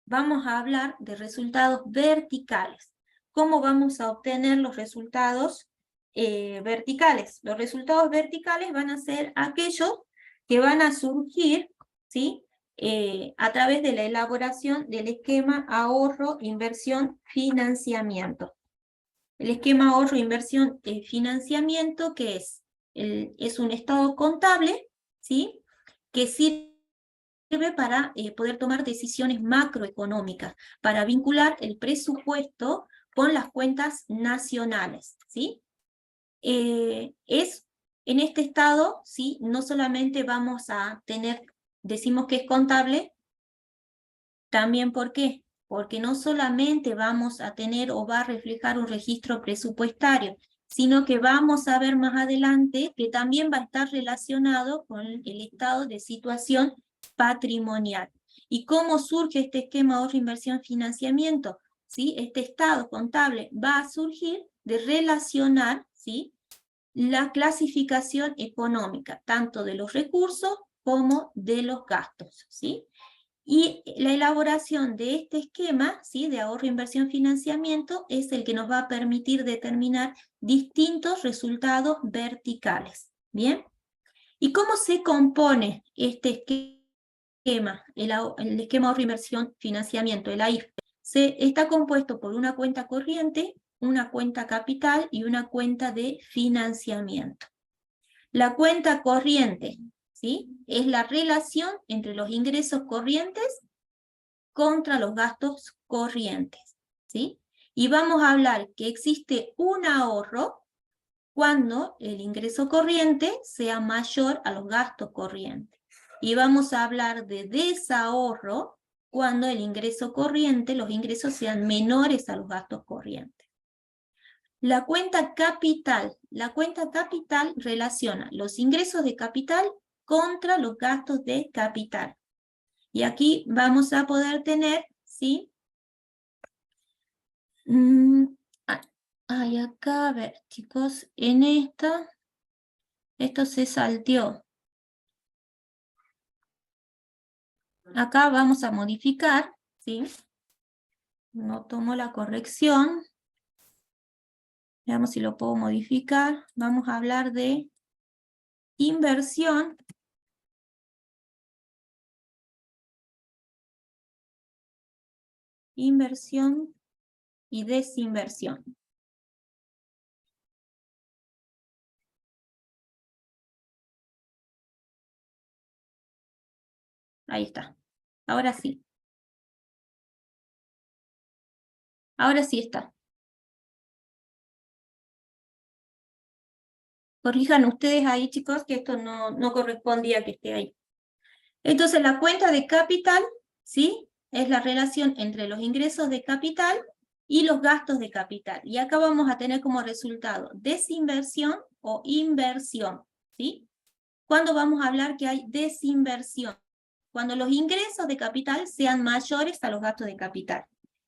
vamos a hablar de resultados verticales. ¿Cómo vamos a obtener los resultados verticales? Los resultados verticales van a ser aquellos que van a surgir, ¿sí?, a través de la elaboración del esquema ahorro, inversión, financiamiento. El esquema ahorro, inversión, financiamiento, que es un estado contable, ¿sí?, que sirve para poder tomar decisiones macroeconómicas, para vincular el presupuesto con las cuentas nacionales, ¿sí? En este estado, ¿sí?, no solamente vamos a tener, decimos que es contable, también ¿por qué? Porque no solamente vamos a tener o va a reflejar un registro presupuestario, sino que vamos a ver más adelante que también va a estar relacionado con el estado de situación patrimonial. ¿Y cómo surge este esquema ahorro, inversión, financiamiento? ¿Sí? Este estado contable va a surgir de relacionar, ¿sí?, la clasificación económica, tanto de los recursos como de los gastos, ¿sí? Y la elaboración de este esquema, ¿sí?, de ahorro, inversión, financiamiento, es el que nos va a permitir determinar distintos resultados verticales. ¿Bien? ¿Y cómo se compone este esquema, el esquema ahorro, inversión, financiamiento, el AIF? Está compuesto por una cuenta corriente, una cuenta capital y una cuenta de financiamiento. La cuenta corriente, ¿sí?, es la relación entre los ingresos corrientes contra los gastos corrientes, ¿sí? Y vamos a hablar que existe un ahorro cuando el ingreso corriente sea mayor a los gastos corrientes. Y vamos a hablar de desahorro cuando el ingreso corriente, los ingresos sean menores a los gastos corrientes. La cuenta capital relaciona los ingresos de capital contra los gastos de capital. Y aquí vamos a poder tener, ¿sí? Hay acá, a ver, chicos, en esto se salteó. Acá vamos a modificar, ¿sí? No tomo la corrección. Veamos si lo puedo modificar. Vamos a hablar de inversión. Inversión y desinversión. Ahí está. Ahora sí. Ahora sí está. Corrijan ustedes ahí, chicos, que esto no correspondía que esté ahí. Entonces, la cuenta de capital, ¿sí? Es la relación entre los ingresos de capital y los gastos de capital. Y acá vamos a tener como resultado desinversión o inversión, ¿sí? ¿Cuándo vamos a hablar que hay desinversión? Cuando los ingresos de capital sean mayores a los gastos de capital.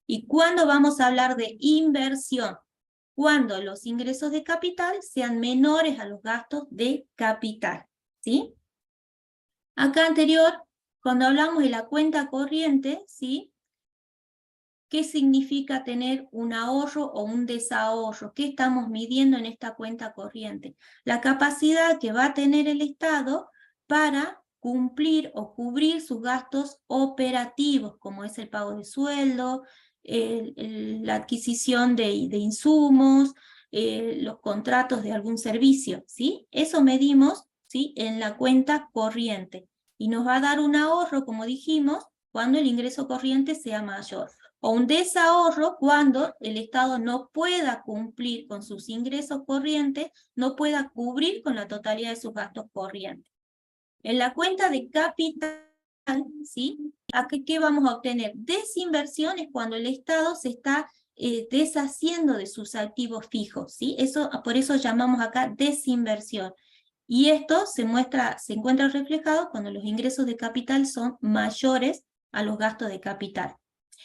¿Y cuándo vamos a hablar de inversión? Cuando los ingresos de capital sean menores a los gastos de capital, ¿sí? Acá anterior, cuando hablamos de la cuenta corriente, ¿sí? ¿Qué significa tener un ahorro o un desahorro? ¿Qué estamos midiendo en esta cuenta corriente? La capacidad que va a tener el Estado para cumplir o cubrir sus gastos operativos, como es el pago de sueldo, la adquisición de insumos, los contratos de algún servicio, ¿sí? Eso medimos, ¿sí? En la cuenta corriente. Y nos va a dar un ahorro, como dijimos, cuando el ingreso corriente sea mayor, o un desahorro cuando el Estado no pueda cumplir con sus ingresos corrientes, no pueda cubrir con la totalidad de sus gastos corrientes. En la cuenta de capital, ¿sí? ¿Aquí qué vamos a obtener? Desinversiones cuando el Estado se está deshaciendo de sus activos fijos, ¿sí? Por eso llamamos acá desinversión. Y esto se encuentra reflejado cuando los ingresos de capital son mayores a los gastos de capital.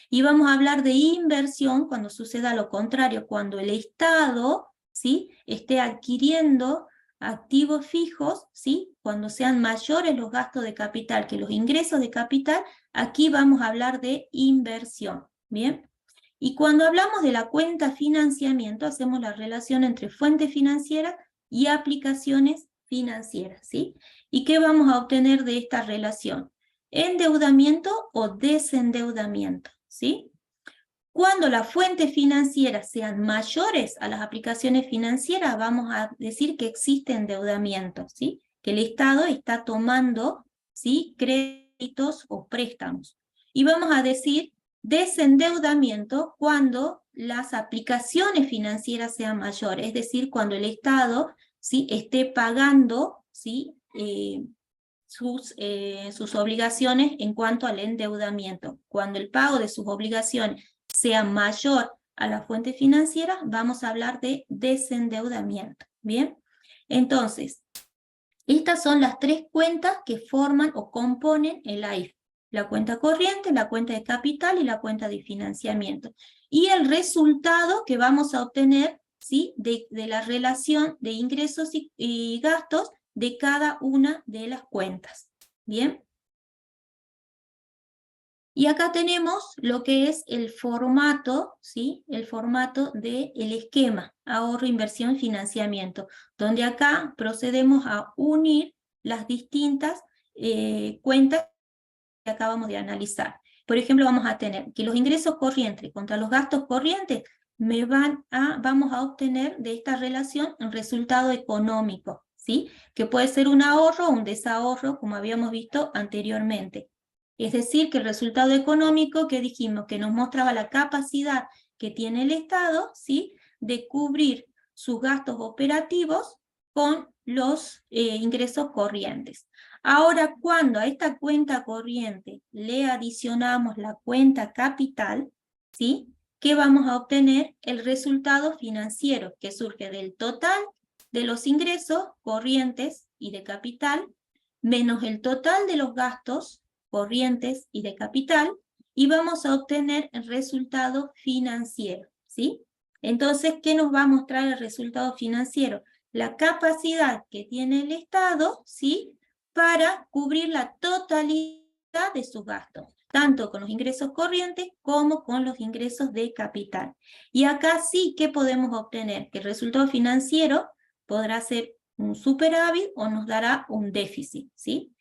Y vamos a hablar de inversión cuando suceda lo contrario, cuando el Estado, ¿sí? Esté adquiriendo activos fijos, ¿sí? Cuando sean mayores los gastos de capital que los ingresos de capital, aquí vamos a hablar de inversión, ¿bien? Y cuando hablamos de la cuenta financiamiento, hacemos la relación entre fuentes financieras y aplicaciones financieras, ¿sí? ¿Y qué vamos a obtener de esta relación? Endeudamiento o desendeudamiento, ¿sí? Cuando las fuentes financieras sean mayores a las aplicaciones financieras, vamos a decir que existe endeudamiento, ¿sí? Que el Estado está tomando, ¿sí? Créditos o préstamos. Y vamos a decir desendeudamiento cuando las aplicaciones financieras sean mayores, es decir, cuando el Estado, ¿sí? Esté pagando, ¿sí? Sus obligaciones en cuanto al endeudamiento. Cuando el pago de sus obligaciones sea mayor a la fuente financiera, vamos a hablar de desendeudamiento. ¿Bien? Entonces, estas son las tres cuentas que forman o componen el AIF. La cuenta corriente, la cuenta de capital y la cuenta de financiamiento. Y el resultado que vamos a obtener, ¿sí? de la relación de ingresos y gastos de cada una de las cuentas. ¿Bien? Y acá tenemos lo que es el formato, ¿sí? El formato del esquema, ahorro, inversión, financiamiento, donde acá procedemos a unir las distintas cuentas que acabamos de analizar. Por ejemplo, vamos a tener que los ingresos corrientes contra los gastos corrientes vamos a obtener de esta relación un resultado económico, ¿sí? Que puede ser un ahorro o un desahorro, como habíamos visto anteriormente. Es decir, que el resultado económico que dijimos que nos mostraba la capacidad que tiene el Estado, ¿sí? De cubrir sus gastos operativos con los ingresos corrientes. Ahora, cuando a esta cuenta corriente le adicionamos la cuenta capital, ¿sí? ¿Qué vamos a obtener? El resultado financiero que surge del total de los ingresos corrientes y de capital, menos el total de los gastos corrientes y de capital, y vamos a obtener el resultado financiero, ¿sí? Entonces, ¿qué nos va a mostrar el resultado financiero? La capacidad que tiene el Estado, ¿sí? Para cubrir la totalidad de sus gastos. tanto con los ingresos corrientes como con los ingresos de capital. Y acá sí que podemos obtener que el resultado financiero podrá ser un superávit o nos dará un déficit, ¿sí?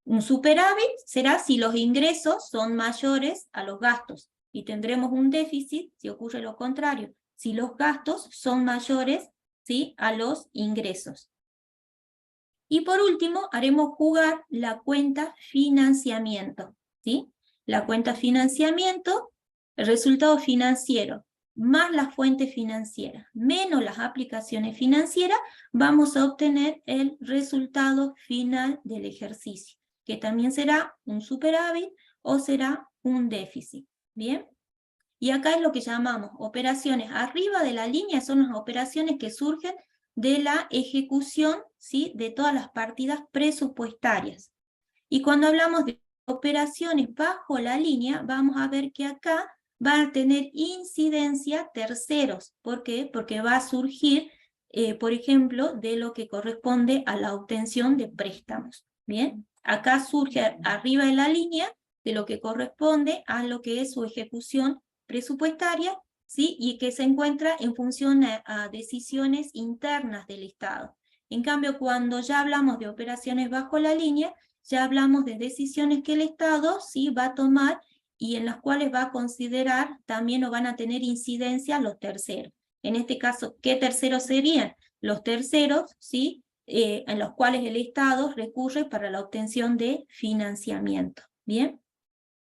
Un superávit será si los ingresos son mayores a los gastos y tendremos un déficit si ocurre lo contrario, si los gastos son mayores, ¿sí?, a los ingresos. Y por último, haremos jugar la cuenta financiamiento, ¿sí? La cuenta financiamiento, el resultado financiero más la fuente financiera menos las aplicaciones financieras, vamos a obtener el resultado final del ejercicio, que también será un superávit o será un déficit, ¿bien? Y acá es lo que llamamos operaciones arriba de la línea, son las operaciones que surgen de la ejecución, ¿sí?, de todas las partidas presupuestarias. Y cuando hablamos de operaciones bajo la línea, vamos a ver que acá van a tener incidencia terceros. ¿Por qué? Porque va a surgir, por ejemplo, de lo que corresponde a la obtención de préstamos. ¿Bien? Acá surge arriba de la línea de lo que corresponde a lo que es su ejecución presupuestaria, ¿sí?, y que se encuentra en función a decisiones internas del Estado. En cambio, cuando ya hablamos de operaciones bajo la línea, ya hablamos de decisiones que el Estado sí va a tomar y en las cuales va a considerar también o van a tener incidencia los terceros. En este caso, ¿qué terceros serían? Los terceros, ¿sí?, en los cuales el Estado recurre para la obtención de financiamiento. ¿Bien?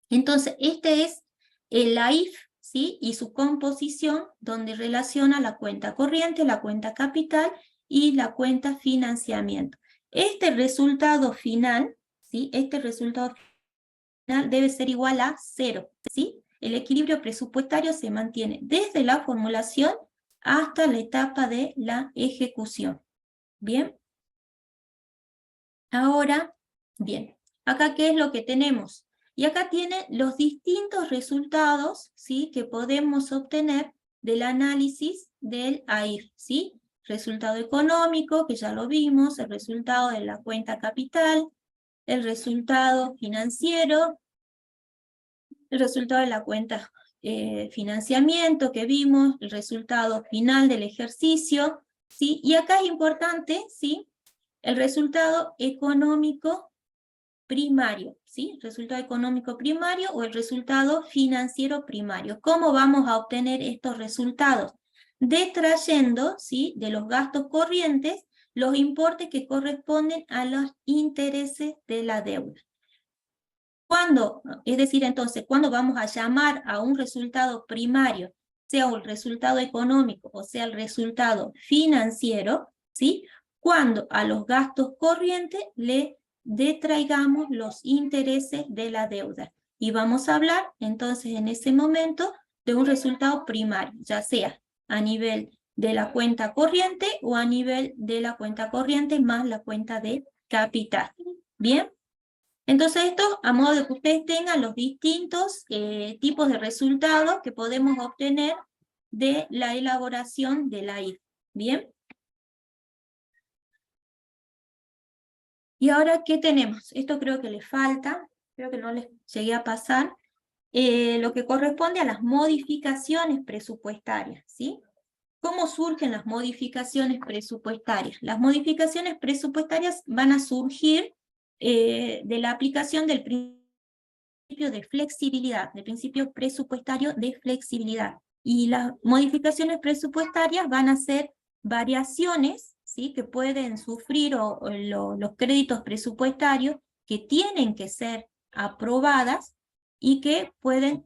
Entonces, este es el AIF, ¿sí?, y su composición, donde relaciona la cuenta corriente, la cuenta capital y la cuenta financiamiento. Este resultado final, ¿sí?, este resultado final debe ser igual a 0, ¿sí? El equilibrio presupuestario se mantiene desde la formulación hasta la etapa de la ejecución. ¿Bien? Ahora, bien, acá ¿qué es lo que tenemos? Y acá tiene los distintos resultados, ¿sí?, que podemos obtener del análisis del AIF, ¿sí? Resultado económico, que ya lo vimos, el resultado de la cuenta capital, el resultado financiero, el resultado de la cuenta financiamiento que vimos, el resultado final del ejercicio, ¿sí? Y acá es importante, ¿sí?, el resultado económico primario, ¿sí? Resultado económico primario o el resultado financiero primario. ¿Cómo vamos a obtener estos resultados? Detrayendo, ¿sí?, de los gastos corrientes los importes que corresponden a los intereses de la deuda. ¿Cuándo? Es decir, entonces, ¿cuándo vamos a llamar a un resultado primario, sea el resultado económico o sea el resultado financiero, ¿sí?, cuando a los gastos corrientes le detraigamos los intereses de la deuda. Y vamos a hablar entonces en ese momento de un resultado primario, ya sea a nivel de la cuenta corriente o a nivel de la cuenta corriente más la cuenta de capital. ¿Bien? Entonces esto a modo de que ustedes tengan los distintos tipos de resultados que podemos obtener de la elaboración de la AIF. ¿Bien? Y ahora, ¿qué tenemos? Esto creo que les falta, creo que no les llegué a pasar, lo que corresponde a las modificaciones presupuestarias, ¿sí? ¿Cómo surgen las modificaciones presupuestarias? Las modificaciones presupuestarias van a surgir de la aplicación del principio de flexibilidad, del principio presupuestario de flexibilidad. Y las modificaciones presupuestarias van a ser variaciones, ¿sí?, que pueden sufrir los créditos presupuestarios que tienen que ser aprobadas y que pueden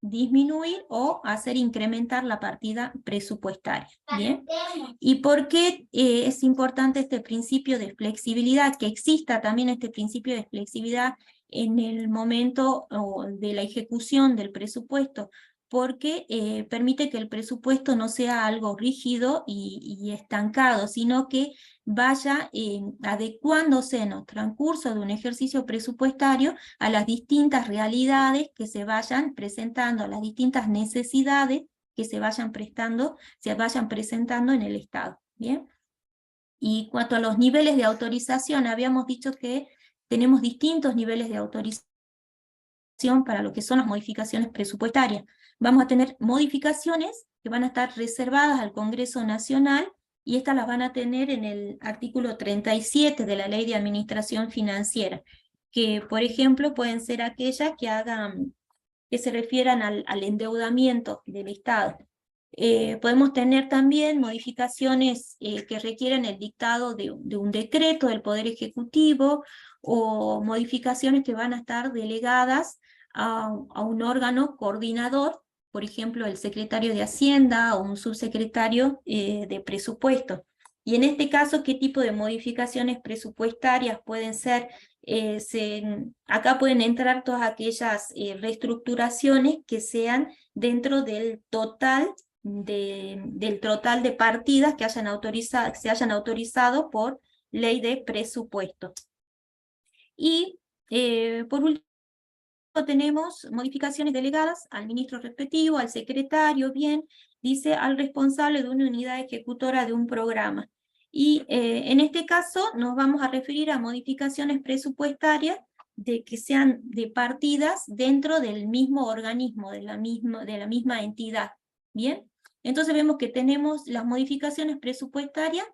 disminuir o hacer incrementar la partida presupuestaria. ¿Bien? ¿Y por qué es importante este principio de flexibilidad? Que exista también este principio de flexibilidad en el momento de la ejecución del presupuesto, porque permite que el presupuesto no sea algo rígido y estancado, sino que vaya adecuándose en el transcurso de un ejercicio presupuestario a las distintas realidades que se vayan presentando, a las distintas necesidades que se vayan presentando en el Estado. ¿Bien? Y cuanto a los niveles de autorización, habíamos dicho que tenemos distintos niveles de autorización para lo que son las modificaciones presupuestarias. Vamos a tener modificaciones que van a estar reservadas al Congreso Nacional, y estas las van a tener en el artículo 37 de la Ley de Administración Financiera, que, por ejemplo, pueden ser aquellas que se refieran al endeudamiento del Estado. Podemos tener también modificaciones que requieren el dictado de un decreto del Poder Ejecutivo, o modificaciones que van a estar delegadas a un órgano coordinador, por ejemplo, el secretario de Hacienda o un subsecretario de Presupuesto. Y en este caso, ¿qué tipo de modificaciones presupuestarias pueden ser? Acá pueden entrar todas aquellas reestructuraciones que sean dentro del total de partidas que se hayan autorizado por ley de presupuesto. Y por último tenemos modificaciones delegadas al ministro respectivo, al secretario, bien, dice al responsable de una unidad ejecutora de un programa. Y en este caso nos vamos a referir a modificaciones presupuestarias que sean de partidas dentro del mismo organismo, de la misma entidad. Bien, entonces vemos que tenemos las modificaciones presupuestarias.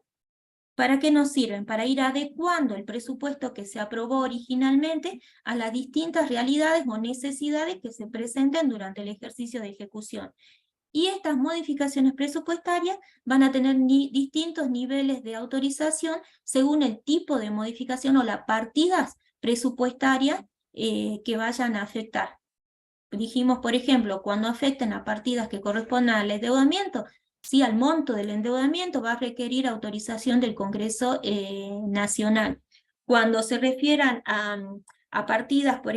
¿Para qué nos sirven? Para ir adecuando el presupuesto que se aprobó originalmente a las distintas realidades o necesidades que se presenten durante el ejercicio de ejecución. Y estas modificaciones presupuestarias van a tener distintos niveles de autorización según el tipo de modificación o las partidas presupuestarias que vayan a afectar. Dijimos, por ejemplo, cuando afecten a partidas que correspondan al endeudamiento, sí, al monto del endeudamiento va a requerir autorización del Congreso Nacional. Cuando se refieran a partidas, por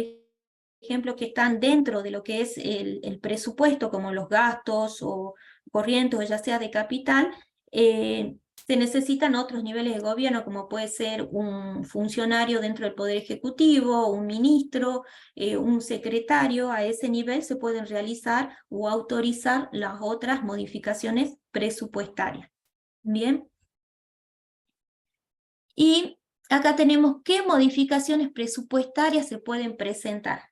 ejemplo, que están dentro de lo que es el presupuesto, como los gastos o corrientes, o ya sea de capital, se necesitan otros niveles de gobierno, como puede ser un funcionario dentro del Poder Ejecutivo, un ministro, un secretario. A ese nivel se pueden realizar o autorizar las otras modificaciones presupuestarias. Bien. Y acá tenemos qué modificaciones presupuestarias se pueden presentar.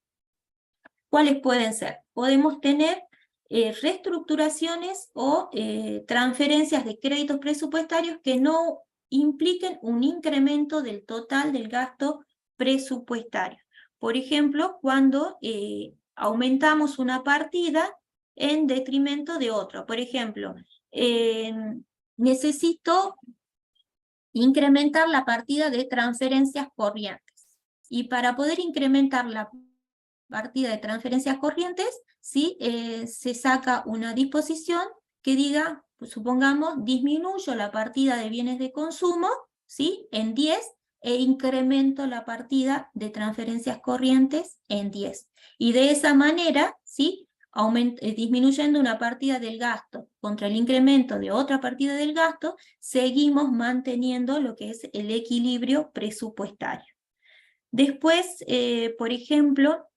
¿Cuáles pueden ser? Podemos tener reestructuraciones o transferencias de créditos presupuestarios que no impliquen un incremento del total del gasto presupuestario. Por ejemplo, cuando aumentamos una partida en detrimento de otra. Por ejemplo, necesito incrementar la partida de transferencias corrientes. Y para poder incrementar la partida de transferencias corrientes, ¿sí? Se saca una disposición que diga, pues, supongamos, disminuyo la partida de bienes de consumo, ¿sí? En 10, e incremento la partida de transferencias corrientes en 10. Y de esa manera, ¿sí? Disminuyendo una partida del gasto contra el incremento de otra partida del gasto, seguimos manteniendo lo que es el equilibrio presupuestario. Después, por ejemplo,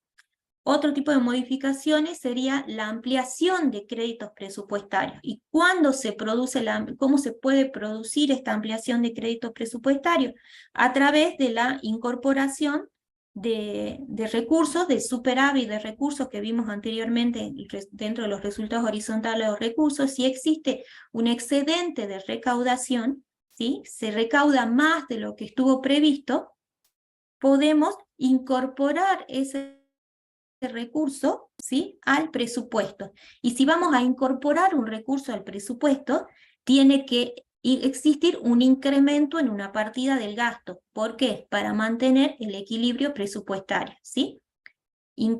otro tipo de modificaciones sería la ampliación de créditos presupuestarios. ¿Y cuándo se produce cómo se puede producir esta ampliación de créditos presupuestarios? A través de la incorporación de recursos, de superávit de recursos que vimos anteriormente dentro de los resultados horizontales de los recursos. Si existe un excedente de recaudación, ¿sí? Se recauda más de lo que estuvo previsto, podemos incorporar ese recurso, ¿sí? Al presupuesto. Y si vamos a incorporar un recurso al presupuesto, tiene que existir un incremento en una partida del gasto. ¿Por qué? Para mantener el equilibrio presupuestario, ¿sí?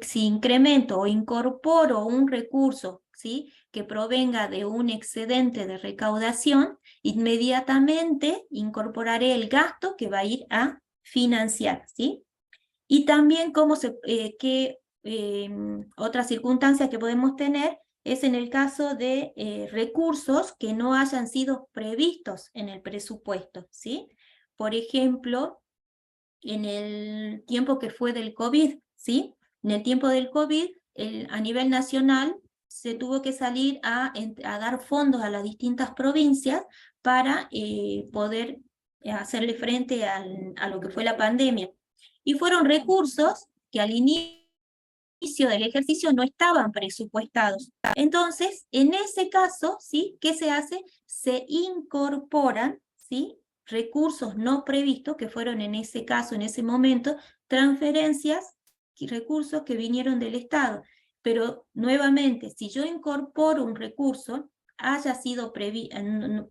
Si incremento o incorporo un recurso, ¿sí? Que provenga de un excedente de recaudación, inmediatamente incorporaré el gasto que va a ir a financiar, ¿sí? Y también otra circunstancia que podemos tener es en el caso de recursos que no hayan sido previstos en el presupuesto, ¿sí? Por ejemplo, en el tiempo que fue del COVID, ¿sí? En el tiempo del COVID, a nivel nacional, se tuvo que salir a dar fondos a las distintas provincias para poder hacerle frente a lo que fue la pandemia. Y fueron recursos que al inicio inicio del ejercicio no estaban presupuestados. Entonces, en ese caso, ¿sí? ¿Qué se hace? Se incorporan, ¿sí? Recursos no previstos, que fueron en ese caso, en ese momento, transferencias y recursos que vinieron del Estado. Pero, nuevamente, si yo incorporo un recurso,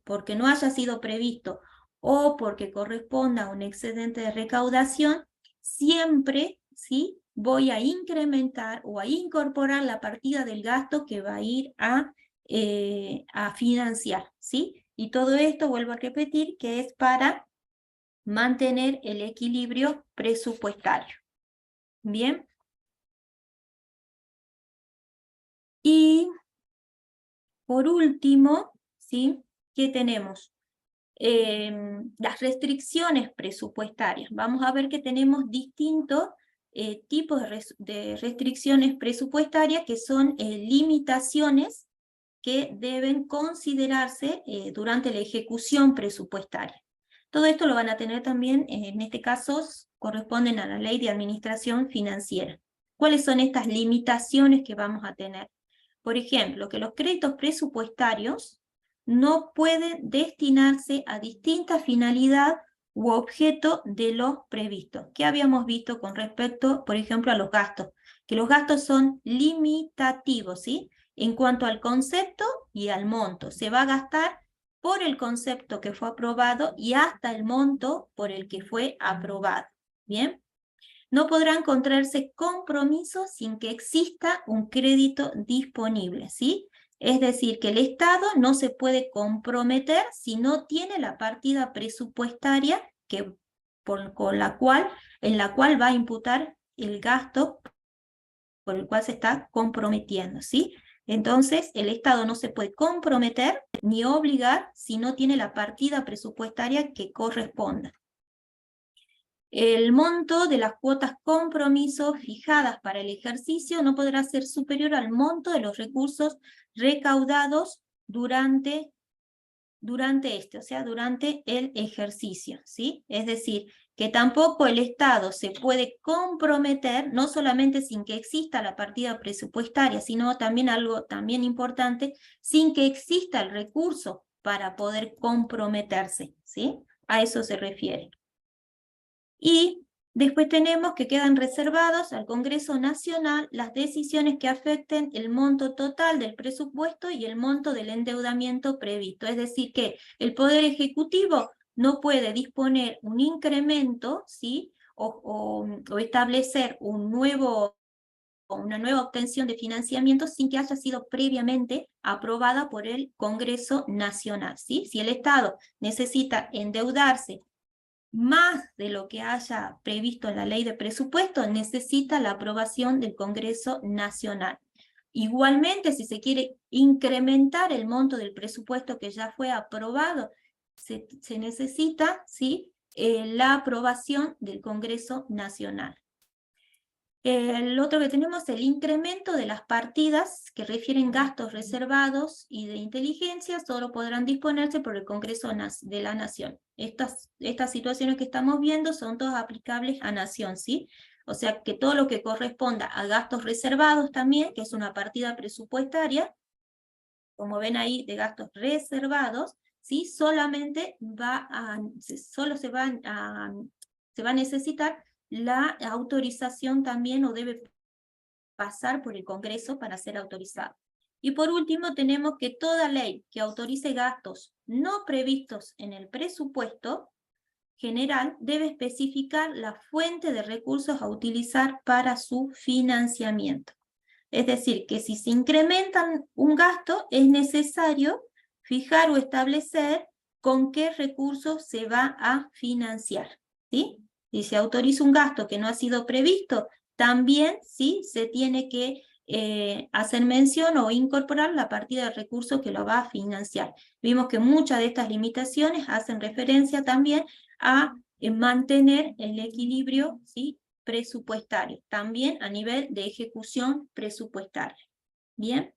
porque no haya sido previsto o porque corresponda a un excedente de recaudación, siempre, ¿sí? Voy a incrementar o a incorporar la partida del gasto que va a ir a financiar, ¿sí? Y todo esto, vuelvo a repetir, que es para mantener el equilibrio presupuestario. Bien. Y por último, ¿sí? ¿Qué tenemos? Las restricciones presupuestarias. Vamos a ver que tenemos distintos tipos de restricciones presupuestarias que son limitaciones que deben considerarse durante la ejecución presupuestaria. Todo esto lo van a tener también, en este caso, corresponden a la Ley de Administración Financiera. ¿Cuáles son estas limitaciones que vamos a tener? Por ejemplo, que los créditos presupuestarios no pueden destinarse a distinta finalidad u objeto de los previstos. ¿Qué habíamos visto con respecto, por ejemplo, a los gastos? Que los gastos son limitativos, ¿sí? En cuanto al concepto y al monto. Se va a gastar por el concepto que fue aprobado y hasta el monto por el que fue aprobado. ¿Bien? No podrán contraerse compromisos sin que exista un crédito disponible, ¿sí? Es decir, que el Estado no se puede comprometer si no tiene la partida presupuestaria en la cual va a imputar el gasto por el cual se está comprometiendo, ¿sí? Entonces, el Estado no se puede comprometer ni obligar si no tiene la partida presupuestaria que corresponda. El monto de las cuotas compromiso fijadas para el ejercicio no podrá ser superior al monto de los recursos recaudados durante el ejercicio, ¿sí? Es decir, que tampoco el Estado se puede comprometer, no solamente sin que exista la partida presupuestaria, sino también algo también importante, sin que exista el recurso para poder comprometerse, ¿sí? A eso se refiere. Y después tenemos que quedan reservados al Congreso Nacional las decisiones que afecten el monto total del presupuesto y el monto del endeudamiento previsto. Es decir, que el Poder Ejecutivo no puede disponer un incremento, ¿sí? o establecer una nueva obtención de financiamiento sin que haya sido previamente aprobada por el Congreso Nacional, ¿sí? Si el Estado necesita endeudarse más de lo que haya previsto en la ley de presupuesto, necesita la aprobación del Congreso Nacional. Igualmente, si se quiere incrementar el monto del presupuesto que ya fue aprobado, se necesita, ¿sí? La aprobación del Congreso Nacional. El otro que tenemos es el incremento de las partidas que refieren gastos reservados y de inteligencia, solo podrán disponerse por el Congreso de la Nación. Estas situaciones que estamos viendo son todas aplicables a Nación, ¿sí? O sea que todo lo que corresponda a gastos reservados también, que es una partida presupuestaria, como ven ahí, de gastos reservados, ¿sí? Solamente se va a necesitar la autorización también o debe pasar por el Congreso para ser autorizado. Y por último tenemos que toda ley que autorice gastos no previstos en el presupuesto general debe especificar la fuente de recursos a utilizar para su financiamiento. Es decir, que si se incrementan un gasto, es necesario fijar o establecer con qué recursos se va a financiar, ¿sí? Si se autoriza un gasto que no ha sido previsto, también, ¿sí? Se tiene que hacer mención o incorporar la partida de recursos que lo va a financiar. Vimos que muchas de estas limitaciones hacen referencia también a mantener el equilibrio, ¿sí? Presupuestario, también a nivel de ejecución presupuestaria. ¿Bien?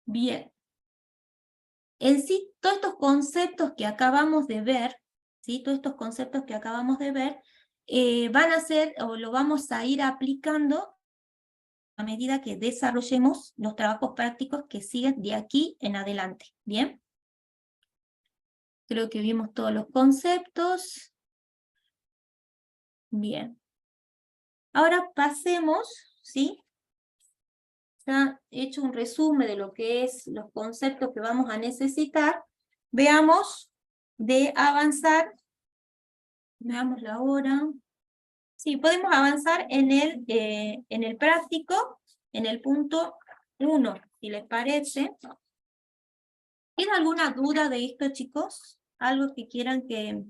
Bien. En sí, todos estos conceptos que acabamos de ver, ¿sí? Todos estos conceptos que acabamos de ver, van a ser, o lo vamos a ir aplicando medida que desarrollemos los trabajos prácticos que siguen de aquí en adelante. ¿Bien? Creo que vimos todos los conceptos. Bien. Ahora pasemos, ¿sí? Ya he hecho un resumen de lo que es los conceptos que vamos a necesitar. Veamos de avanzar. Veamos la hora. Sí, podemos avanzar en el práctico, en el punto 1, si les parece. ¿Tienen alguna duda de esto, chicos? ¿Algo que quieran que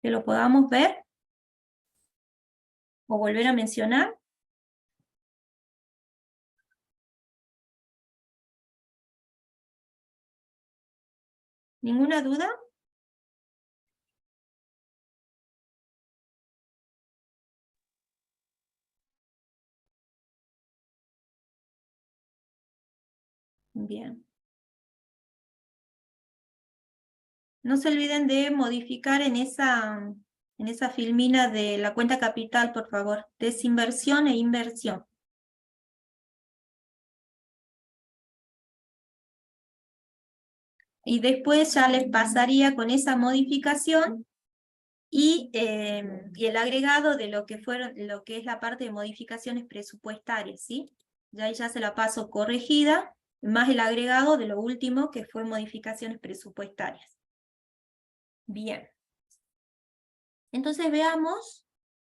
lo podamos ver? ¿O volver a mencionar? ¿Ninguna duda? Bien. No se olviden de modificar en esa filmina de la cuenta capital, por favor. Desinversión e inversión. Y después ya les pasaría con esa modificación y el agregado de lo que es la parte de modificaciones presupuestarias, ¿sí? Ya se la paso corregida, más el agregado de lo último que fue modificaciones presupuestarias. Bien. Entonces veamos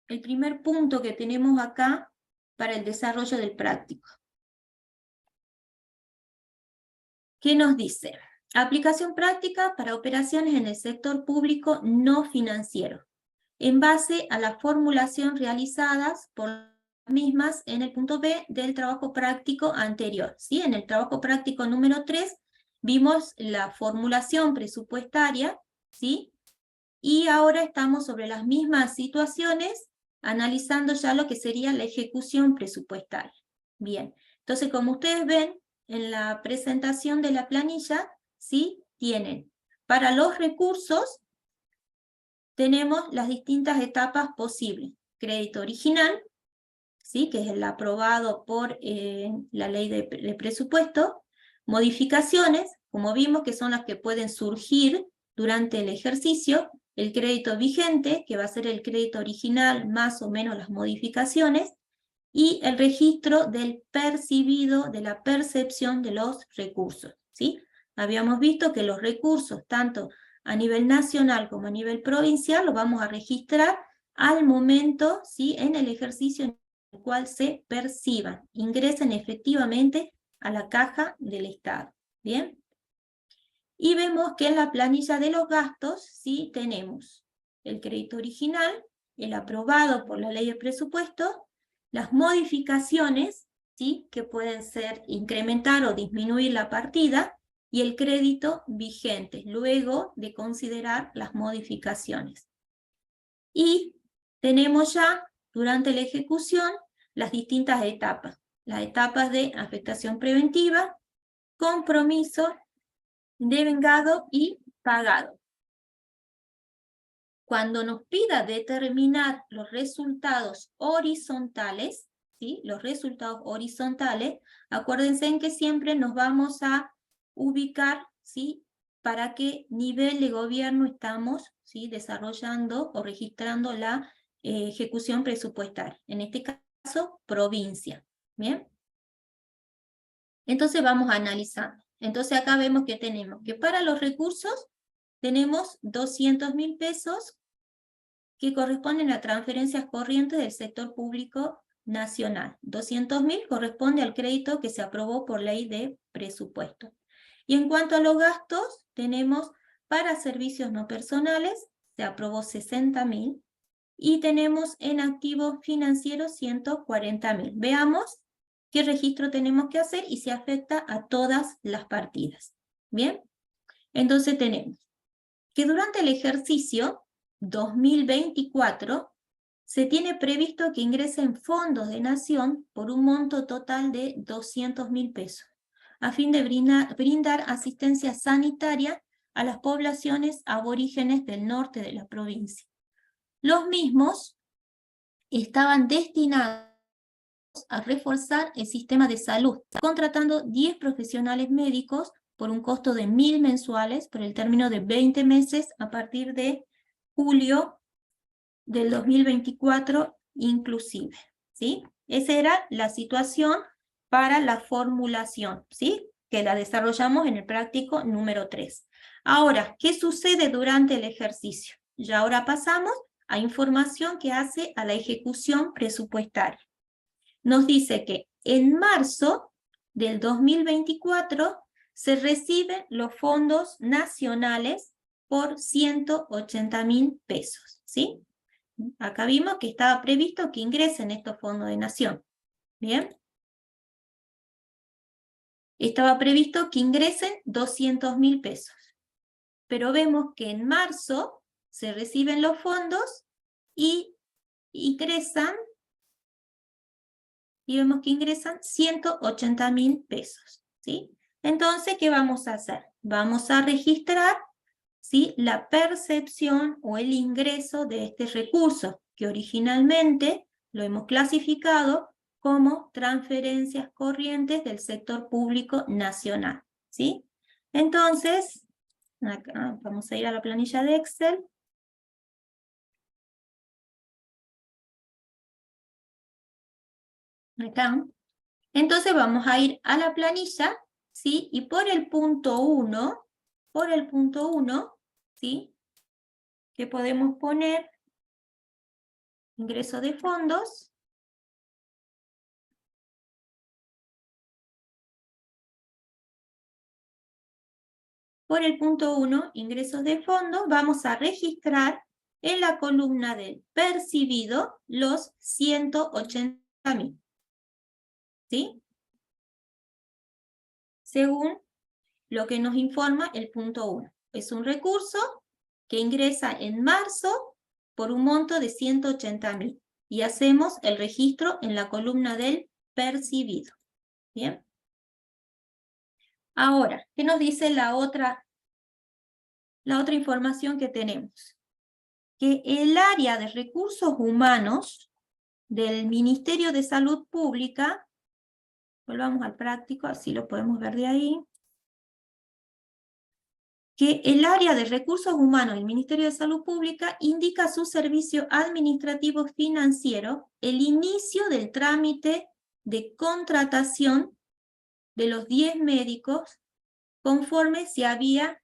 el primer punto que tenemos acá para el desarrollo del práctico. ¿Qué nos dice? Aplicación práctica para operaciones en el sector público no financiero, en base a la formulación realizadas por las mismas en el punto B del trabajo práctico anterior. ¿Sí? En el trabajo práctico número 3 vimos la formulación presupuestaria, ¿sí? Y ahora estamos sobre las mismas situaciones, analizando ya lo que sería la ejecución presupuestaria. Bien, entonces como ustedes ven en la presentación de la planilla, ¿sí? Tienen para los recursos, tenemos las distintas etapas posibles. Crédito original, ¿sí? Que es el aprobado por la ley de presupuesto. Modificaciones, como vimos, que son las que pueden surgir durante el ejercicio. El crédito vigente, que va a ser el crédito original más o menos las modificaciones. Y el registro del percibido, de la percepción de los recursos, ¿sí? Habíamos visto que los recursos, tanto a nivel nacional como a nivel provincial, los vamos a registrar al momento, ¿sí? En el ejercicio en el cual se perciban, ingresen efectivamente a la caja del Estado, ¿bien? Y vemos que en la planilla de los gastos, ¿sí? Tenemos el crédito original, el aprobado por la ley de presupuesto, las modificaciones, ¿sí? Que pueden ser incrementar o disminuir la partida, y el crédito vigente, luego de considerar las modificaciones. Y tenemos ya, durante la ejecución, las distintas etapas. Las etapas de afectación preventiva, compromiso, devengado y pagado. Cuando nos pida determinar los resultados horizontales, ¿sí? Los resultados horizontales, acuérdense en que siempre nos vamos a ubicar, ¿sí? Para qué nivel de gobierno estamos, ¿sí? Desarrollando o registrando la ejecución presupuestaria. En este caso, provincia. ¿Bien? Entonces vamos analizando. Entonces acá vemos que tenemos que para los recursos tenemos 200.000 pesos que corresponden a transferencias corrientes del sector público nacional. 200.000 corresponde al crédito que se aprobó por ley de presupuesto. Y en cuanto a los gastos, tenemos para servicios no personales, se aprobó 60.000, y tenemos en activos financieros 140.000. Veamos qué registro tenemos que hacer y se afecta a todas las partidas. ¿Bien? Entonces tenemos que durante el ejercicio 2024 se tiene previsto que ingresen fondos de nación por un monto total de 200.000 pesos, a fin de brindar asistencia sanitaria a las poblaciones aborígenes del norte de la provincia. Los mismos estaban destinados a reforzar el sistema de salud, contratando 10 profesionales médicos por un costo de 1.000 mensuales por el término de 20 meses a partir de julio del 2024 inclusive, ¿sí? Esa era la situación para la formulación, ¿sí? Que la desarrollamos en el práctico número 3. Ahora, ¿qué sucede durante el ejercicio? Ya ahora pasamos a información que hace a la ejecución presupuestaria. Nos dice que en marzo del 2024 se reciben los fondos nacionales por 180.000 pesos, ¿sí? Acá vimos que estaba previsto que ingresen estos fondos de nación, ¿bien? Estaba previsto que ingresen 200.000 pesos, pero vemos que en marzo se reciben los fondos y ingresan, y vemos que ingresan 180.000 pesos, ¿sí? Entonces, ¿qué vamos a hacer? Vamos a registrar, ¿sí?, la percepción o el ingreso de este recurso, que originalmente lo hemos clasificado como transferencias corrientes del sector público nacional, ¿sí? Entonces, acá vamos a ir a la planilla de Excel. Acá. Entonces vamos a ir a la planilla, ¿sí? Y por el punto 1, ¿sí?, que podemos poner ingreso de fondos. Por el punto 1, ingresos de fondos, vamos a registrar en la columna del percibido los 180.000, ¿sí? Según lo que nos informa el punto 1. Es un recurso que ingresa en marzo por un monto de 180.000 y hacemos el registro en la columna del percibido. ¿Bien? Ahora, ¿qué nos dice la otra información que tenemos? Que el área de recursos humanos del Ministerio de Salud Pública, volvamos al práctico, así lo podemos ver de ahí, que el área de recursos humanos del Ministerio de Salud Pública indica a su servicio administrativo financiero el inicio del trámite de contratación de los 10 médicos conforme se había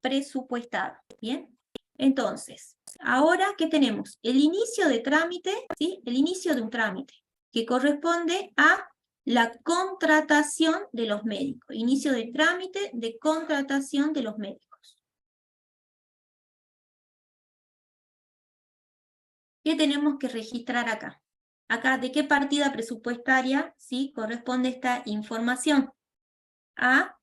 presupuestado. ¿Bien? Entonces, ahora, ¿qué tenemos? El inicio de trámite, ¿sí? El inicio de un trámite, que corresponde a la contratación de los médicos. Inicio de trámite de contratación de los médicos. ¿Qué tenemos que registrar acá? Acá, ¿de qué partida presupuestaria, sí, corresponde esta información? A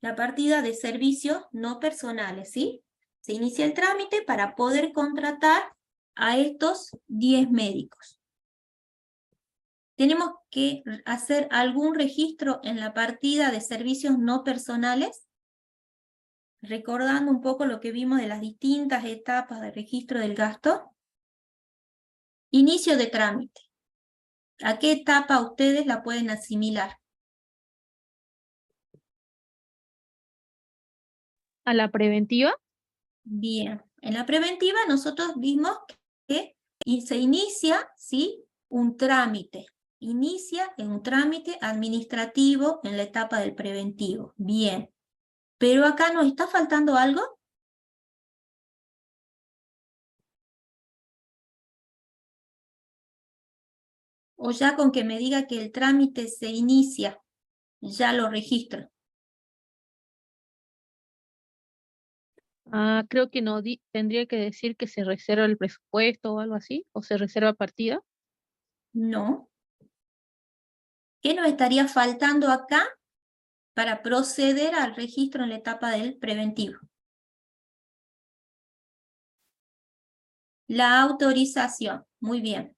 la partida de servicios no personales, ¿sí? Se inicia el trámite para poder contratar a estos 10 médicos. ¿Tenemos que hacer algún registro en la partida de servicios no personales? Recordando un poco lo que vimos de las distintas etapas de registro del gasto. Inicio de trámite. ¿A qué etapa ustedes la pueden asimilar? ¿A la preventiva? Bien, en la preventiva nosotros vimos que se inicia, ¿sí?, un trámite. Inicia en un trámite administrativo en la etapa del preventivo. Bien, pero acá nos está faltando algo. O ya con que me diga que el trámite se inicia, ya lo registro. Creo que no, tendría que decir que se reserva el presupuesto o algo así, o se reserva partida. No. ¿Qué nos estaría faltando acá para proceder al registro en la etapa del preventivo? La autorización. Muy bien.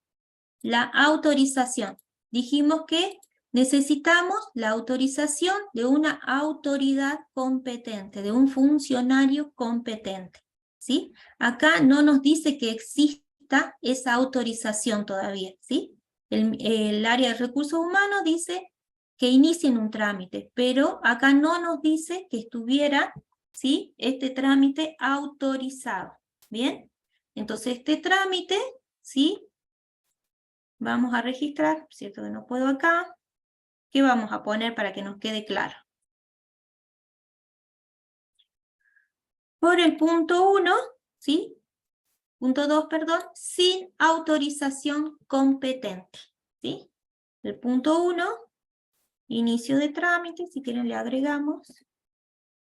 La autorización. Dijimos que necesitamos la autorización de una autoridad competente, de un funcionario competente, ¿sí? Acá no nos dice que exista exista esa autorización todavía, ¿sí? El área de recursos humanos dice que inicien un trámite, pero acá no nos dice que estuviera, ¿sí?, este trámite autorizado, ¿bien? Entonces este trámite, ¿sí?, vamos a registrar, cierto que no puedo acá, ¿qué vamos a poner para que nos quede claro? Por el punto 1, ¿sí?, punto 2, perdón, sin autorización competente, ¿sí? El punto 1, inicio de trámite, si quieren le agregamos,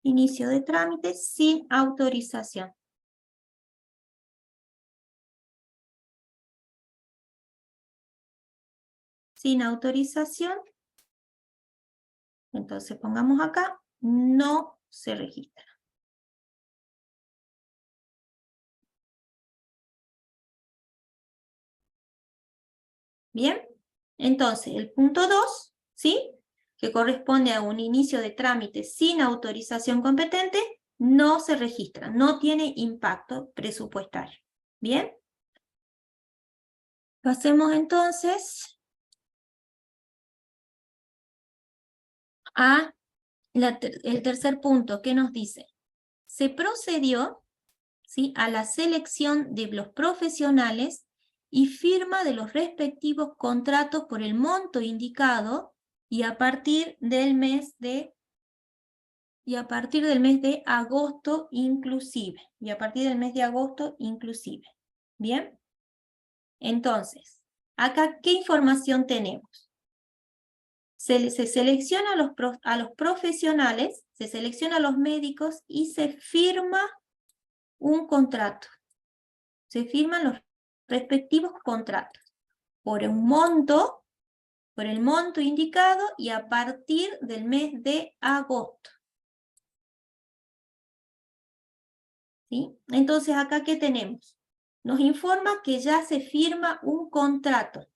inicio de trámite sin autorización. Sin autorización, entonces pongamos acá, no se registra. Bien, entonces el punto 2, ¿sí?, que corresponde a un inicio de trámite sin autorización competente, no se registra, no tiene impacto presupuestario. Bien, pasemos entonces a el tercer punto, que nos dice, se procedió, ¿sí?, a la selección de los profesionales y firma de los respectivos contratos por el monto indicado y a partir del mes de agosto inclusive. ¿Bien? Entonces, acá, ¿qué información tenemos? Se selecciona a los profesionales, se selecciona a los médicos y se firma un contrato. Se firman los respectivos contratos por el monto indicado y a partir del mes de agosto. ¿Sí? Entonces, acá, ¿qué tenemos? Nos informa que ya se firma un contrato,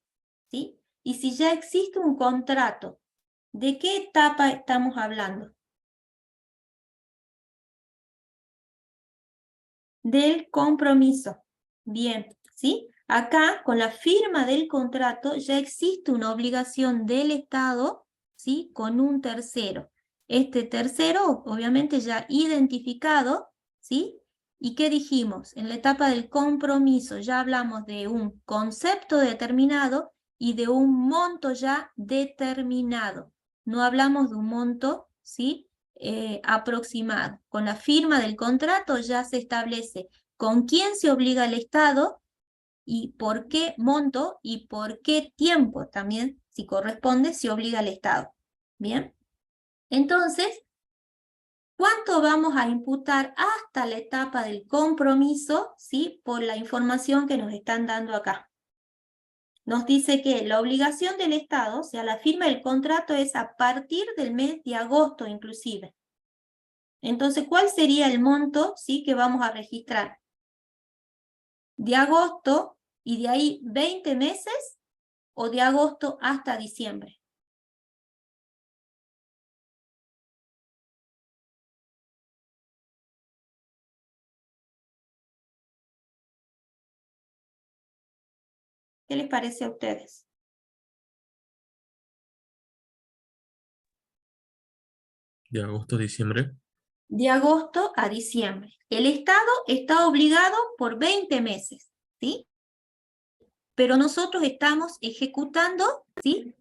¿sí? Y si ya existe un contrato, ¿de qué etapa estamos hablando? Del compromiso. Bien, ¿sí? Acá, con la firma del contrato, ya existe una obligación del Estado, ¿sí?, con un tercero. Este tercero, obviamente, ya identificado, ¿sí? ¿Y qué dijimos? En la etapa del compromiso ya hablamos de un concepto determinado y de un monto ya determinado. No hablamos de un monto, ¿sí?, aproximado. Con la firma del contrato ya se establece con quién se obliga el Estado y por qué monto y por qué tiempo también, si corresponde, se obliga al Estado. ¿Bien? Entonces, ¿cuánto vamos a imputar hasta la etapa del compromiso, ¿sí?, por la información que nos están dando acá? Nos dice que la obligación del Estado, o sea, la firma del contrato es a partir del mes de agosto inclusive. Entonces, ¿cuál sería el monto, sí, que vamos a registrar? ¿De agosto y de ahí 20 meses o de agosto hasta diciembre? ¿Qué les parece a ustedes? De agosto a diciembre. De agosto a diciembre. El Estado está obligado por 20 meses, ¿sí? Pero nosotros estamos ejecutando, ¿sí?,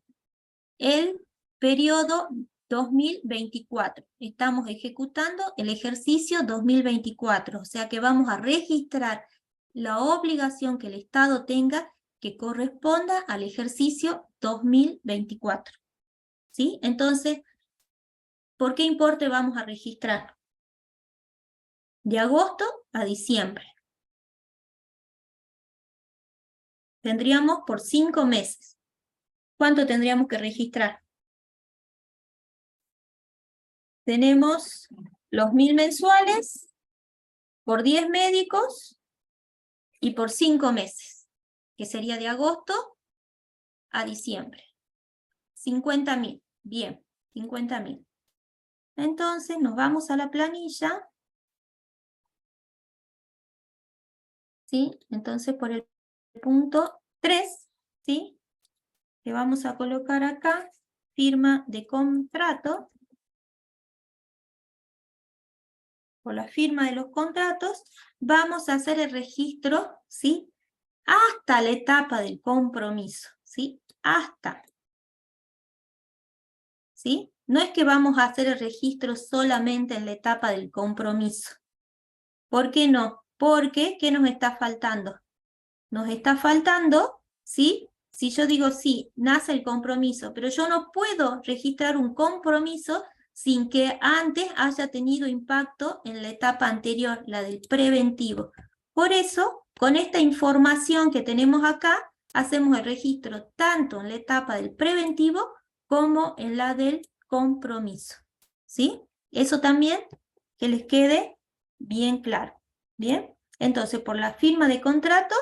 el periodo 2024. Estamos ejecutando el ejercicio 2024, o sea que vamos a registrar la obligación que el Estado tenga que corresponda al ejercicio 2024. ¿Sí? Entonces, ¿por qué importe vamos a registrar? De agosto a diciembre. Tendríamos por 5 meses. ¿Cuánto tendríamos que registrar? Tenemos los 1000 mensuales por 10 médicos y por 5 meses, que sería de agosto a diciembre. 50.000, bien, 50.000. Entonces nos vamos a la planilla, ¿sí? Entonces por el punto 3, ¿sí? Que vamos a colocar acá, firma de contrato. Por la firma de los contratos, vamos a hacer el registro, ¿sí? Hasta la etapa del compromiso, ¿sí? Hasta. ¿Sí? No es que vamos a hacer el registro solamente en la etapa del compromiso. ¿Por qué no? Porque, ¿qué nos está faltando? Nos está faltando, ¿sí? Si yo digo, sí, nace el compromiso, pero yo no puedo registrar un compromiso sin que antes haya tenido impacto en la etapa anterior, la del preventivo. Por eso, con esta información que tenemos acá, hacemos el registro tanto en la etapa del preventivo como en la del compromiso. ¿Sí? Eso también que les quede bien claro. ¿Bien? Entonces, por la firma de contratos,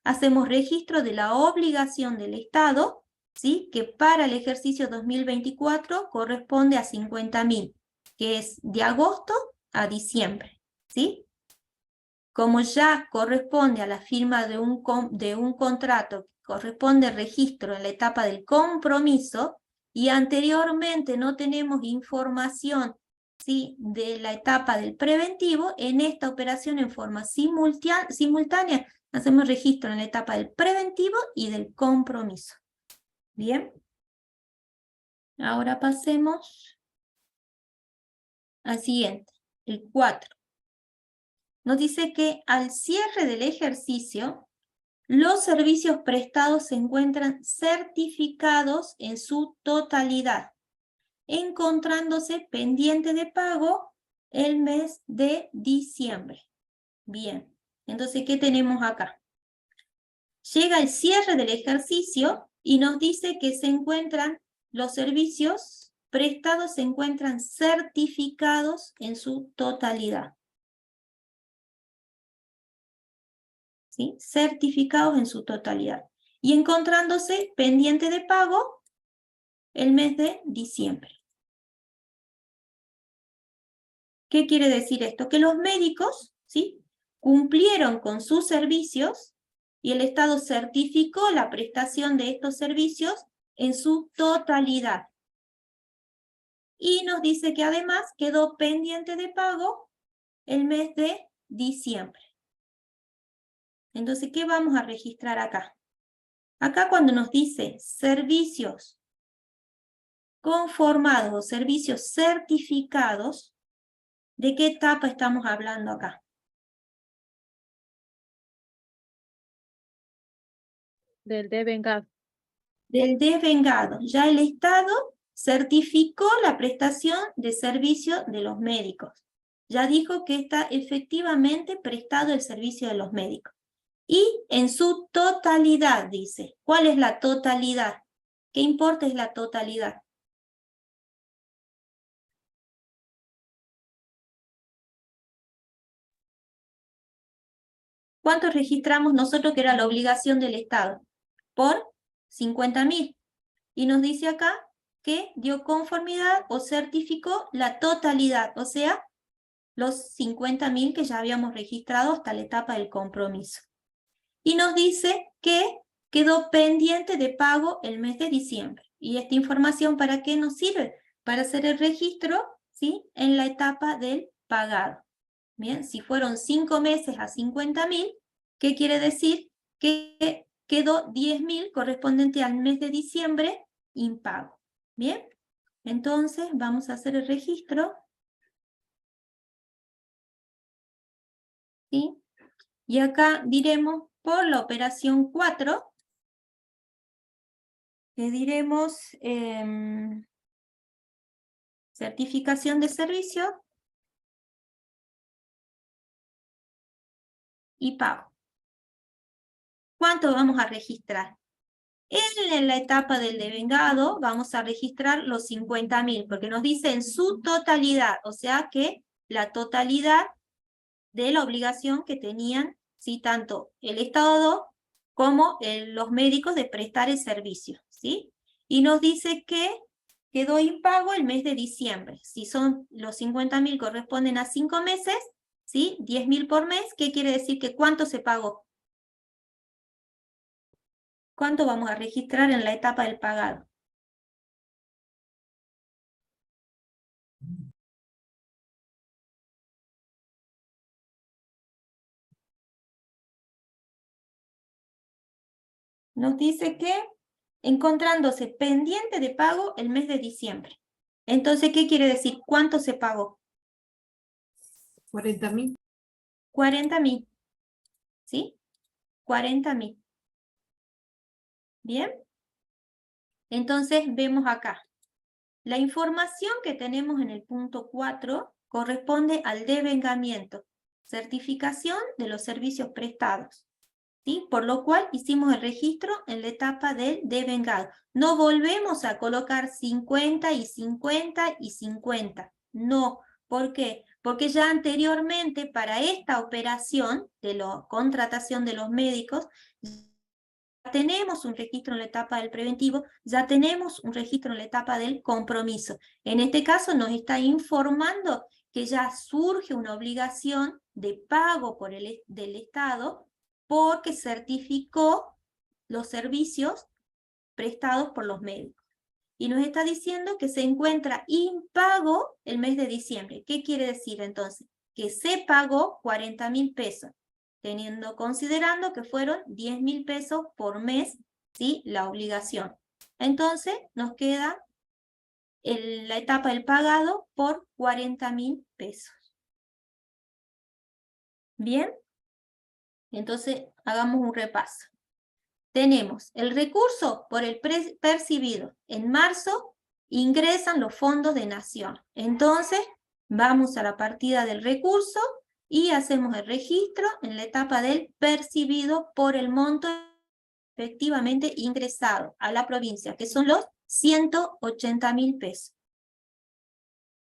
hacemos registro de la obligación del Estado, ¿sí? Que para el ejercicio 2024 corresponde a 50.000, que es de agosto a diciembre, ¿sí? Como ya corresponde a la firma de un contrato, corresponde registro en la etapa del compromiso, y anteriormente no tenemos información, ¿sí? De la etapa del preventivo, en esta operación en forma simultánea hacemos registro en la etapa del preventivo y del compromiso. Bien. Ahora pasemos al siguiente, el 4. Nos dice que al cierre del ejercicio, los servicios prestados se encuentran certificados en su totalidad, encontrándose pendiente de pago el mes de diciembre. Bien, entonces, ¿qué tenemos acá? Llega el cierre del ejercicio y nos dice que se encuentran los servicios prestados, se encuentran certificados en su totalidad. ¿Sí? Certificados en su totalidad. Y encontrándose pendiente de pago el mes de diciembre. ¿Qué quiere decir esto? Que los médicos, ¿sí? Cumplieron con sus servicios y el Estado certificó la prestación de estos servicios en su totalidad. Y nos dice que además quedó pendiente de pago el mes de diciembre. Entonces, ¿qué vamos a registrar acá? Acá cuando nos dice servicios conformados o servicios certificados, ¿de qué etapa estamos hablando acá? Del devengado. Del devengado. Ya el Estado certificó la prestación de servicio de los médicos. Ya dijo que está efectivamente prestado el servicio de los médicos. Y en su totalidad, dice. ¿Cuál es la totalidad? ¿Qué importa es la totalidad? ¿Cuánto registramos nosotros que era la obligación del Estado? Por 50.000. Y nos dice acá que dio conformidad o certificó la totalidad, o sea, los 50.000 que ya habíamos registrado hasta la etapa del compromiso. Y nos dice que quedó pendiente de pago el mes de diciembre. ¿Y esta información para qué nos sirve? Para hacer el registro, ¿sí? En la etapa del pagado. Bien, si fueron 5 meses a 50.000, ¿qué quiere decir? Que quedó 10.000 correspondiente al mes de diciembre impago. Bien, entonces vamos a hacer el registro. ¿Sí? Y acá diremos por la operación 4, le diremos certificación de servicio y pago. ¿Cuánto vamos a registrar? En la etapa del devengado vamos a registrar los 50.000, porque nos dice en su totalidad, o sea que la totalidad de la obligación que tenían, ¿sí? Tanto el Estado como los médicos de prestar el servicio, ¿sí? Y nos dice que quedó impago el mes de diciembre. Si son los 50.000 corresponden a 5 meses, ¿sí? 10.000 por mes, ¿qué quiere decir? Que ¿cuánto se pagó? ¿Cuánto vamos a registrar en la etapa del pagado? Nos dice que encontrándose pendiente de pago el mes de diciembre. Entonces, ¿qué quiere decir? ¿Cuánto se pagó? 40.000. 40.000. ¿Sí? 40.000. ¿Bien? Entonces, vemos acá. La información que tenemos en el punto 4 corresponde al devengamiento, certificación de los servicios prestados. ¿Sí? Por lo cual hicimos el registro en la etapa del devengado. No volvemos a colocar 50 y 50 y 50. No. ¿Por qué? Porque ya anteriormente para esta operación de la contratación de los médicos, ya tenemos un registro en la etapa del preventivo, ya tenemos un registro en la etapa del compromiso. En este caso nos está informando que ya surge una obligación de pago del Estado porque certificó los servicios prestados por los médicos. Y nos está diciendo que se encuentra impago el mes de diciembre. ¿Qué quiere decir entonces? Que se pagó 40.000 pesos, considerando que fueron 10.000 pesos por mes, ¿sí? La obligación. Entonces nos queda la etapa del pagado por 40.000 pesos. ¿Bien? Entonces, hagamos un repaso. Tenemos el recurso por el percibido. En marzo ingresan los fondos de Nación. Entonces, vamos a la partida del recurso y hacemos el registro en la etapa del percibido por el monto efectivamente ingresado a la provincia, que son los 180.000 pesos.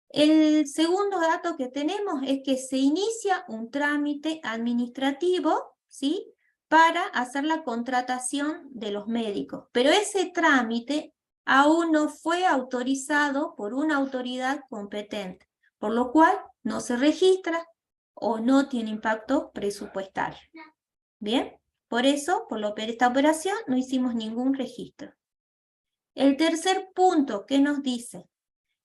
El segundo dato que tenemos es que se inicia un trámite administrativo, ¿sí?, para hacer la contratación de los médicos. Pero ese trámite aún no fue autorizado por una autoridad competente, por lo cual no se registra o no tiene impacto presupuestario. ¿Bien? Por eso, por esta operación, no hicimos ningún registro. El tercer punto que nos dice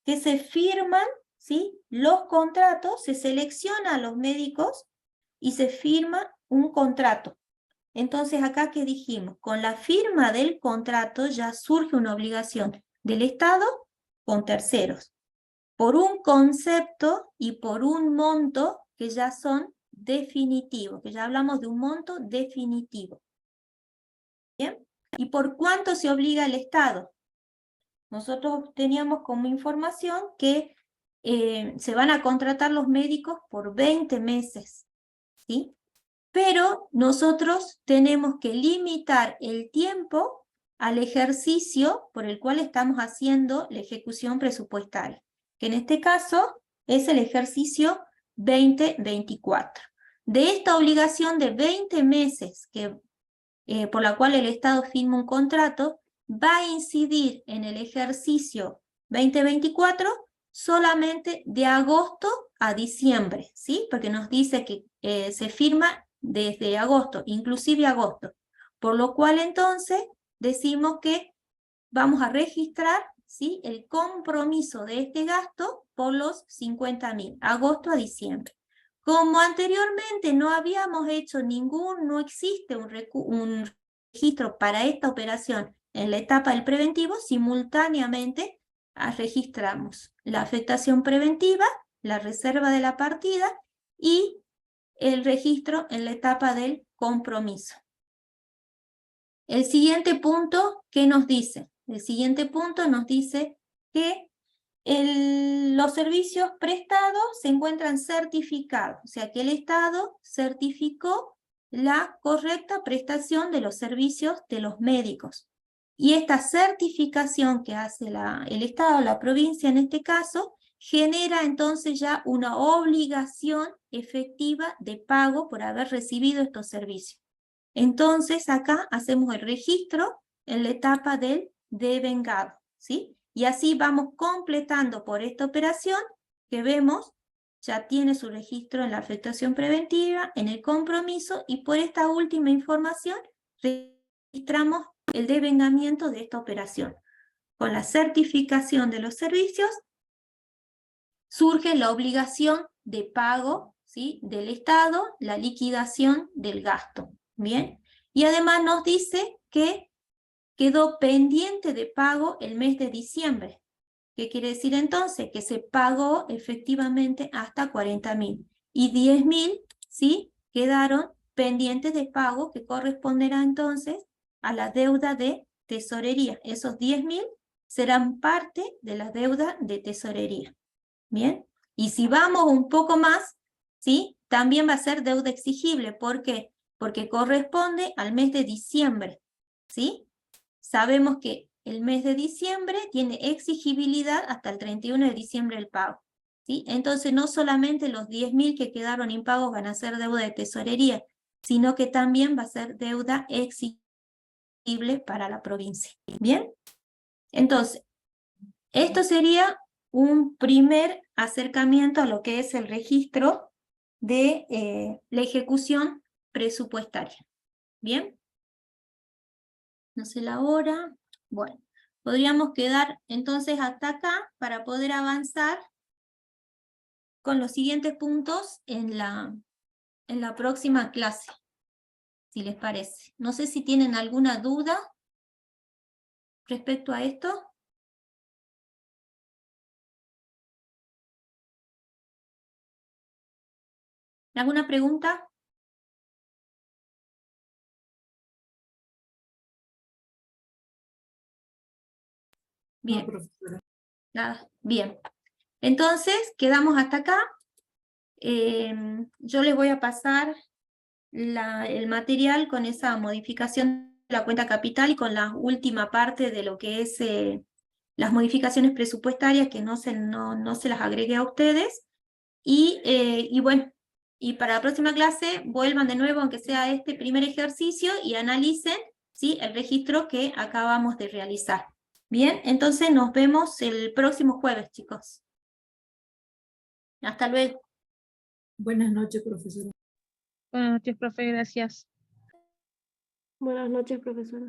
que se firman, ¿sí?, los contratos, se selecciona a los médicos y se firma un contrato. Entonces, acá, ¿qué dijimos? Con la firma del contrato ya surge una obligación del Estado con terceros, por un concepto y por un monto que ya son definitivos, que ya hablamos de un monto definitivo. ¿Bien? ¿Y por cuánto se obliga el Estado? Nosotros teníamos como información que se van a contratar los médicos por 20 meses, ¿sí? Pero nosotros tenemos que limitar el tiempo al ejercicio por el cual estamos haciendo la ejecución presupuestaria, que en este caso es el ejercicio 2024. De esta obligación de 20 meses por la cual el Estado firma un contrato, va a incidir en el ejercicio 2024 solamente de agosto a diciembre, ¿sí? Porque nos dice que se firma desde agosto, inclusive agosto. Por lo cual entonces decimos que vamos a registrar, ¿sí?, el compromiso de este gasto por los 50.000, agosto a diciembre. Como anteriormente no habíamos hecho no existe un registro para esta operación en la etapa del preventivo, simultáneamente registramos la afectación preventiva, la reserva de la partida y el registro en la etapa del compromiso. El siguiente punto, ¿qué nos dice? El siguiente punto nos dice que los servicios prestados se encuentran certificados, o sea que el Estado certificó la correcta prestación de los servicios de los médicos. Y esta certificación que hace el Estado, la provincia en este caso, genera entonces ya una obligación efectiva de pago por haber recibido estos servicios. Entonces acá hacemos el registro en la etapa del devengado, ¿sí? Y así vamos completando por esta operación que vemos, ya tiene su registro en la afectación preventiva, en el compromiso, y por esta última información registramos el devengamiento de esta operación. Con la certificación de los servicios, surge la obligación de pago, ¿sí?, del Estado, la liquidación del gasto. ¿Bien? Y además nos dice que quedó pendiente de pago el mes de diciembre. ¿Qué quiere decir entonces? Que se pagó efectivamente hasta 40.000. Y 10.000, ¿sí?, quedaron pendientes de pago, que corresponderá entonces a la deuda de tesorería. Esos 10.000 serán parte de la deuda de tesorería. ¿Bien? Y si vamos un poco más, ¿sí?, también va a ser deuda exigible. ¿Por qué? Porque corresponde al mes de diciembre, ¿sí? Sabemos que el mes de diciembre tiene exigibilidad hasta el 31 de diciembre el pago, ¿sí? Entonces no solamente los 10.000 que quedaron impagos van a ser deuda de tesorería, sino que también va a ser deuda exigible para la provincia. ¿Bien? Entonces, esto sería un primer acercamiento a lo que es el registro de la ejecución presupuestaria. ¿Bien? No sé la hora. Bueno, podríamos quedar entonces hasta acá para poder avanzar con los siguientes puntos en la próxima clase, si les parece. No sé si tienen alguna duda respecto a esto. ¿Alguna pregunta? Bien. No, profesora. Nada. Bien. Entonces, quedamos hasta acá. Yo les voy a pasar el material con esa modificación de la cuenta capital y con la última parte de lo que es las modificaciones presupuestarias, que no se las agregué a ustedes. Y bueno, y para la próxima clase vuelvan de nuevo, aunque sea este primer ejercicio, y analicen, ¿sí?, el registro que acabamos de realizar. Bien, entonces nos vemos el próximo jueves, chicos. Hasta luego. Buenas noches, profesora. Buenas noches, profe, gracias. Buenas noches, profesora.